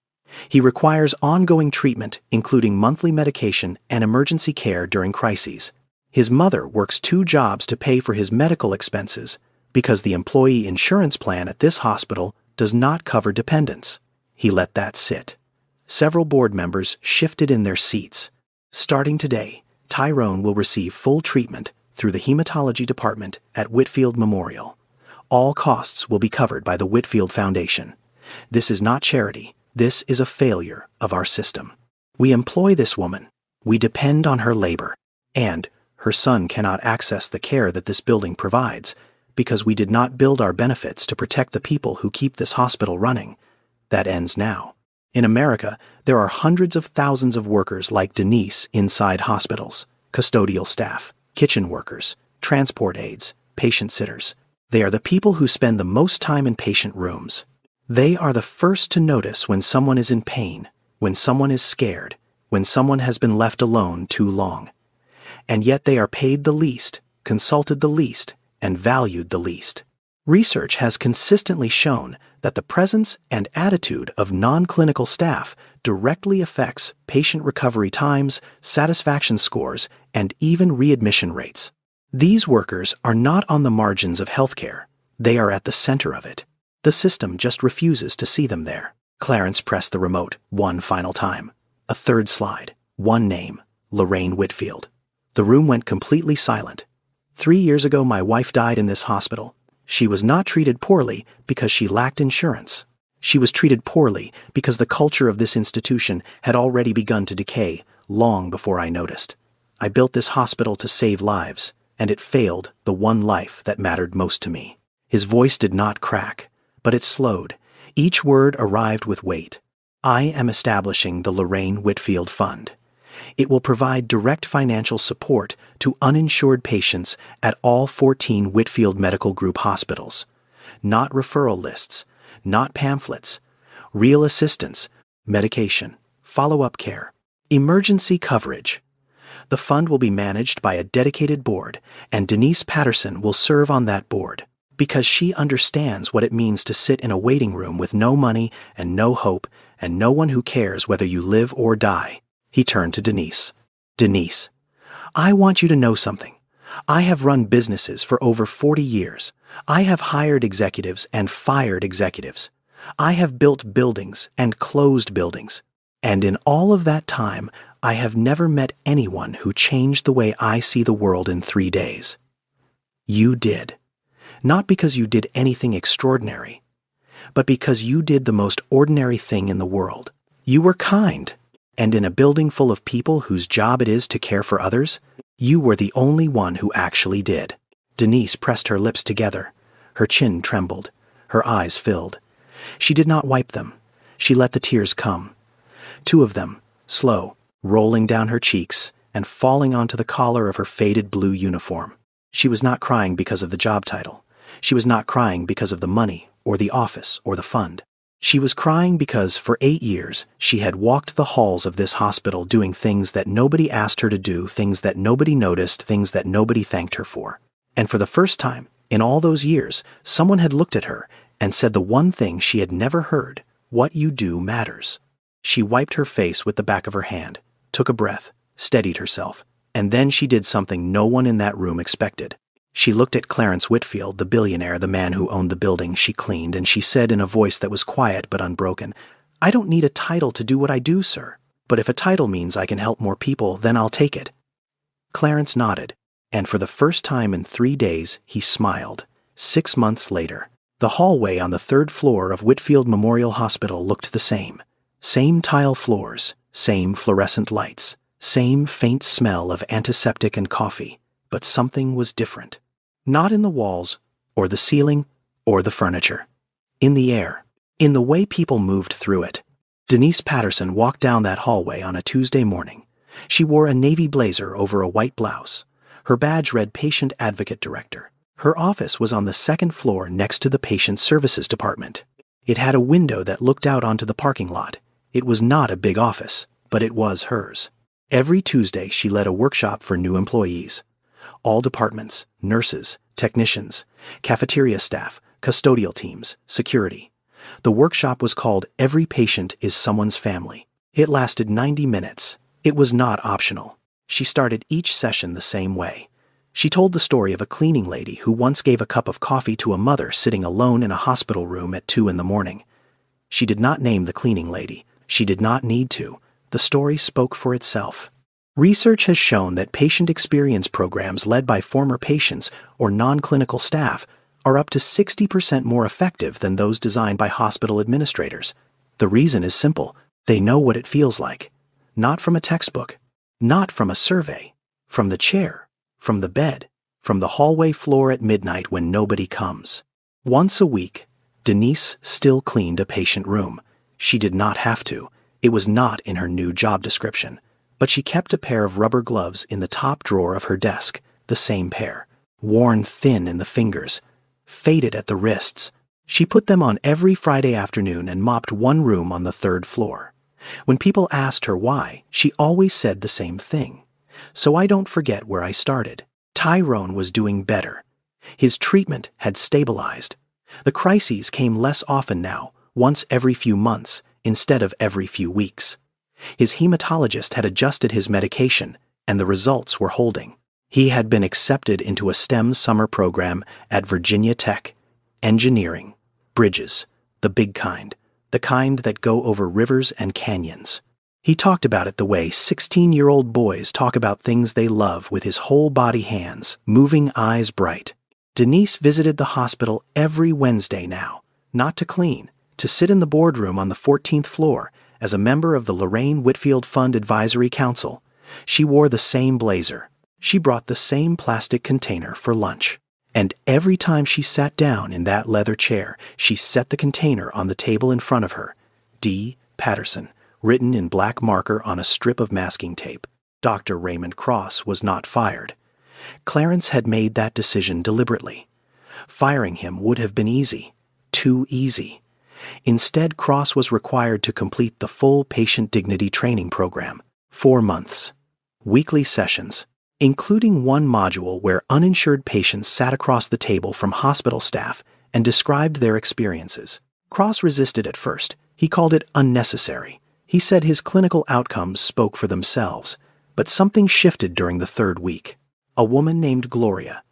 He requires ongoing treatment, including monthly medication and emergency care during crises. His mother works 2 jobs to pay for his medical expenses because the employee insurance plan at this hospital does not cover dependents. He let that sit. Several board members shifted in their seats. Starting today, Tyrone will receive full treatment through the hematology department at Whitfield Memorial. All costs will be covered by the Whitfield Foundation. This is not charity. This is a failure of our system. We employ this woman. We depend on her labor. And her son cannot access the care that this building provides because we did not build our benefits to protect the people who keep this hospital running. That ends now. In America, there are hundreds of thousands of workers like Denise inside hospitals: custodial staff, kitchen workers, transport aides, patient sitters. They are the people who spend the most time in patient rooms. They are the first to notice when someone is in pain, when someone is scared, when someone has been left alone too long. And yet they are paid the least, consulted the least, and valued the least. Research has consistently shown that the presence and attitude of non-clinical staff directly affects patient recovery times, satisfaction scores, and even readmission rates. These workers are not on the margins of healthcare. They are at the center of it. The system just refuses to see them there. Clarence pressed the remote one final time. A third slide. One name: Lorraine Whitfield. The room went completely silent. 3 years ago, my wife died in this hospital. She was not treated poorly because she lacked insurance. She was treated poorly because the culture of this institution had already begun to decay long before I noticed. I built this hospital to save lives, and it failed the one life that mattered most to me. His voice did not crack, but it slowed. Each word arrived with weight. I am establishing the Lorraine Whitfield Fund. It will provide direct financial support to uninsured patients at all 14 Whitfield Medical Group hospitals. Not referral lists, not pamphlets, real assistance, medication, follow-up care, emergency coverage. The fund will be managed by a dedicated board, and Denise Patterson will serve on that board because she understands what it means to sit in a waiting room with no money and no hope and no one who cares whether you live or die. He turned to Denise. Denise, I want you to know something. I have run businesses for over 40 years. I have hired executives and fired executives. I have built buildings and closed buildings. And in all of that time, I have never met anyone who changed the way I see the world in 3 days. You did. Not because you did anything extraordinary, but because you did the most ordinary thing in the world. You were kind. And in a building full of people whose job it is to care for others, you were the only one who actually did. Denise pressed her lips together. Her chin trembled. Her eyes filled. She did not wipe them. She let the tears come. 2 of them, slow, rolling down her cheeks and falling onto the collar of her faded blue uniform. She was not crying because of the job title. She was not crying because of the money or the office or the fund. She was crying because for 8 years she had walked the halls of this hospital doing things that nobody asked her to do, things that nobody noticed, things that nobody thanked her for. And for the first time in all those years, someone had looked at her and said the one thing she had never heard: what you do matters. She wiped her face with the back of her hand, took a breath, steadied herself, and then she did something no one in that room expected. She looked at Clarence Whitfield, the billionaire, the man who owned the building she cleaned, and she said in a voice that was quiet but unbroken, "I don't need a title to do what I do, sir. but if a title means I can help more people, then I'll take it. Clarence nodded, and for the first time in 3 days, he smiled. 6 months later, the hallway on the 3rd floor of Whitfield Memorial Hospital looked the same. Same tile floors, same fluorescent lights, same faint smell of antiseptic and coffee, but something was different. Not in the walls, or the ceiling, or the furniture. In the air, in the way people moved through it. Denise Patterson walked down that hallway on a Tuesday morning. She wore a navy blazer over a white blouse. Her badge read Patient Advocate Director. Her office was on the 2nd floor next to the Patient Services Department. It had a window that looked out onto the parking lot. It was not a big office, but it was hers. Every Tuesday she led a workshop for new employees. All departments, nurses, technicians, cafeteria staff, custodial teams, security. The workshop was called Every Patient is Someone's Family. It lasted 90 minutes. It was not optional. She started each session the same way. She told the story of a cleaning lady who once gave a cup of coffee to a mother sitting alone in a hospital room at 2 in the morning. She did not name the cleaning lady. She did not need to. The story spoke for itself. Research has shown that patient experience programs led by former patients or non-clinical staff are up to 60% more effective than those designed by hospital administrators. The reason is simple. They know what it feels like. Not from a textbook, not from a survey, from the chair, from the bed, from the hallway floor at midnight when nobody comes. Once a week, Denise still cleaned a patient room. She did not have to. It was not in her new job description. But she kept a pair of rubber gloves in the top drawer of her desk, the same pair, worn thin in the fingers, faded at the wrists. She put them on every Friday afternoon and mopped one room on the 3rd floor. When people asked her why, she always said the same thing. So I don't forget where I started. Tyrone was doing better. His treatment had stabilized. The crises came less often now, once every few months, instead of every few weeks. His hematologist had adjusted his medication, and the results were holding. He had been accepted into a STEM summer program at Virginia Tech. Engineering, bridges, the big kind, the kind that go over rivers and canyons. He talked about it the way 16-year-old boys talk about things they love, with his whole body hands, moving eyes bright. Denise visited the hospital every Wednesday now, not to clean, to sit in the boardroom on the 14th floor, as a member of the Lorraine Whitfield Fund Advisory Council. She wore the same blazer. She brought the same plastic container for lunch. And every time she sat down in that leather chair, she set the container on the table in front of her. D. Patterson, written in black marker on a strip of masking tape. Dr. Raymond Cross was not fired. Clarence had made that decision deliberately. Firing him would have been easy. Too easy. Instead, Cross was required to complete the full patient dignity training program, 4 months. Weekly sessions, including one module where uninsured patients sat across the table from hospital staff and described their experiences. Cross resisted at first. He called it unnecessary. He said his clinical outcomes spoke for themselves, but something shifted during the 3rd week. A woman named Gloria,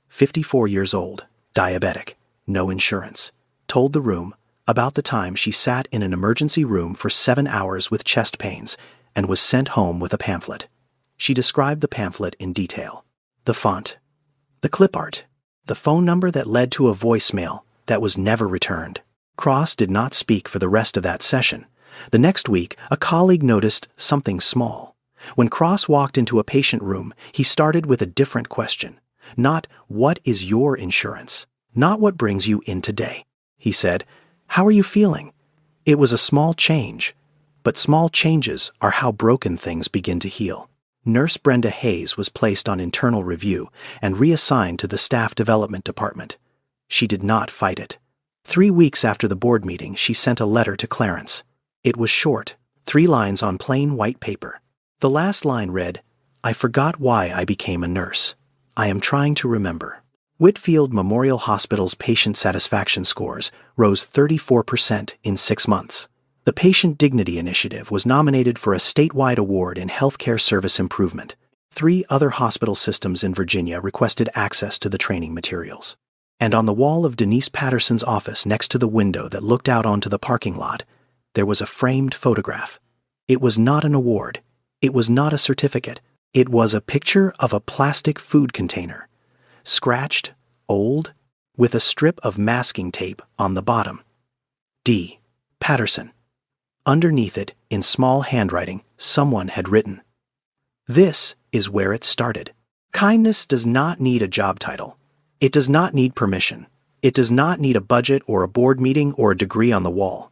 54 years old, diabetic, no insurance, told the room about the time she sat in an emergency room for 7 hours with chest pains and was sent home with a pamphlet. She described the pamphlet in detail. The font, the clip art, the phone number that led to a voicemail that was never returned. Cross did not speak for the rest of that session. The next week, a colleague noticed something small. When Cross walked into a patient room, he started with a different question. Not, "What is your insurance?" Not, "What brings you in today?" He said, "How are you feeling?" It was a small change, but small changes are how broken things begin to heal. Nurse Brenda Hayes was placed on internal review and reassigned to the Staff Development Department. She did not fight it. 3 weeks after the board meeting, she sent a letter to Clarence. It was short, 3 lines on plain white paper. The last line read, "I forgot why I became a nurse. I am trying to remember." Whitfield Memorial Hospital's patient satisfaction scores rose 34% in 6 months. The Patient Dignity Initiative was nominated for a statewide award in healthcare service improvement. 3 other hospital systems in Virginia requested access to the training materials. And on the wall of Denise Patterson's office next to the window that looked out onto the parking lot, there was a framed photograph. It was not an award. It was not a certificate. It was a picture of a plastic food container, scratched, old, with a strip of masking tape on the bottom. D. Patterson. Underneath it, in small handwriting, someone had written, "This is where it started." Kindness does not need a job title. It does not need permission. It does not need a budget or a board meeting or a degree on the wall.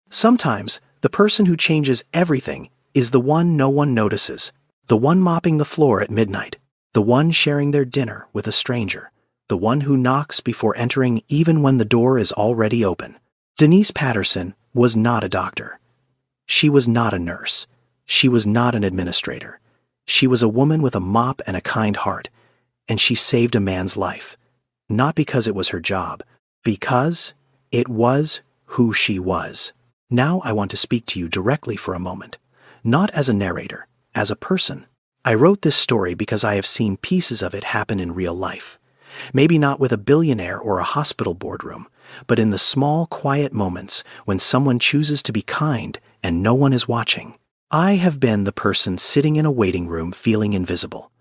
Sometimes, the person who changes everything is the one no one notices, the one mopping the floor at midnight, the one sharing their dinner with a stranger, the one who knocks before entering even when the door is already open. Denise Patterson was not a doctor. She was not a nurse. She was not an administrator. She was a woman with a mop and a kind heart, and she saved a man's life. Not because it was her job, because it was who she was. Now I want to speak to you directly for a moment, not as a narrator, as a person. I wrote this story because I have seen pieces of it happen in real life. Maybe not with a billionaire or a hospital boardroom, but in the small, quiet moments when someone chooses to be kind and no one is watching. I have been the person sitting in a waiting room feeling invisible,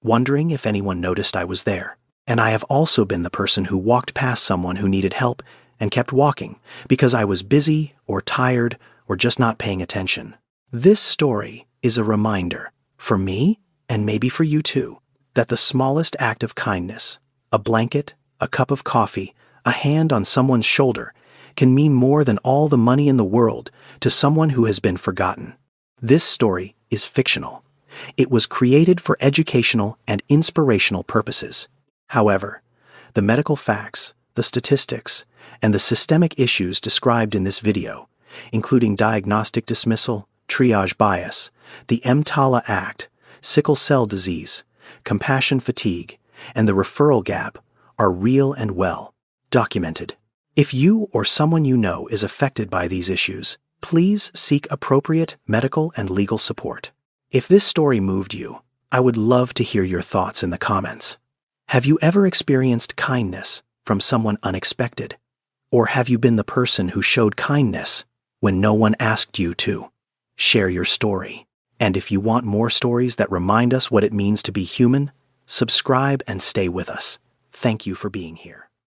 wondering if anyone noticed I was there. And I have also been the person who walked past someone who needed help and kept walking because I was busy or tired or just not paying attention. This story is a reminder, for me and maybe for you too, that the smallest act of kindness, a blanket, a cup of coffee, a hand on someone's shoulder, can mean more than all the money in the world to someone who has been forgotten. This story is fictional. It was created for educational and inspirational purposes. However, the medical facts, the statistics, and the systemic issues described in this video, including diagnostic dismissal, triage bias, the EMTALA Act, sickle cell disease, compassion fatigue, and the referral gap, are real and well documented. If you or someone you know is affected by these issues, please seek appropriate medical and legal support. If this story moved you, I would love to hear your thoughts in the comments. Have you ever experienced kindness from someone unexpected? Or have you been the person who showed kindness when no one asked you to? Share your story. And if you want more stories that remind us what it means to be human, subscribe and stay with us. Thank you for being here.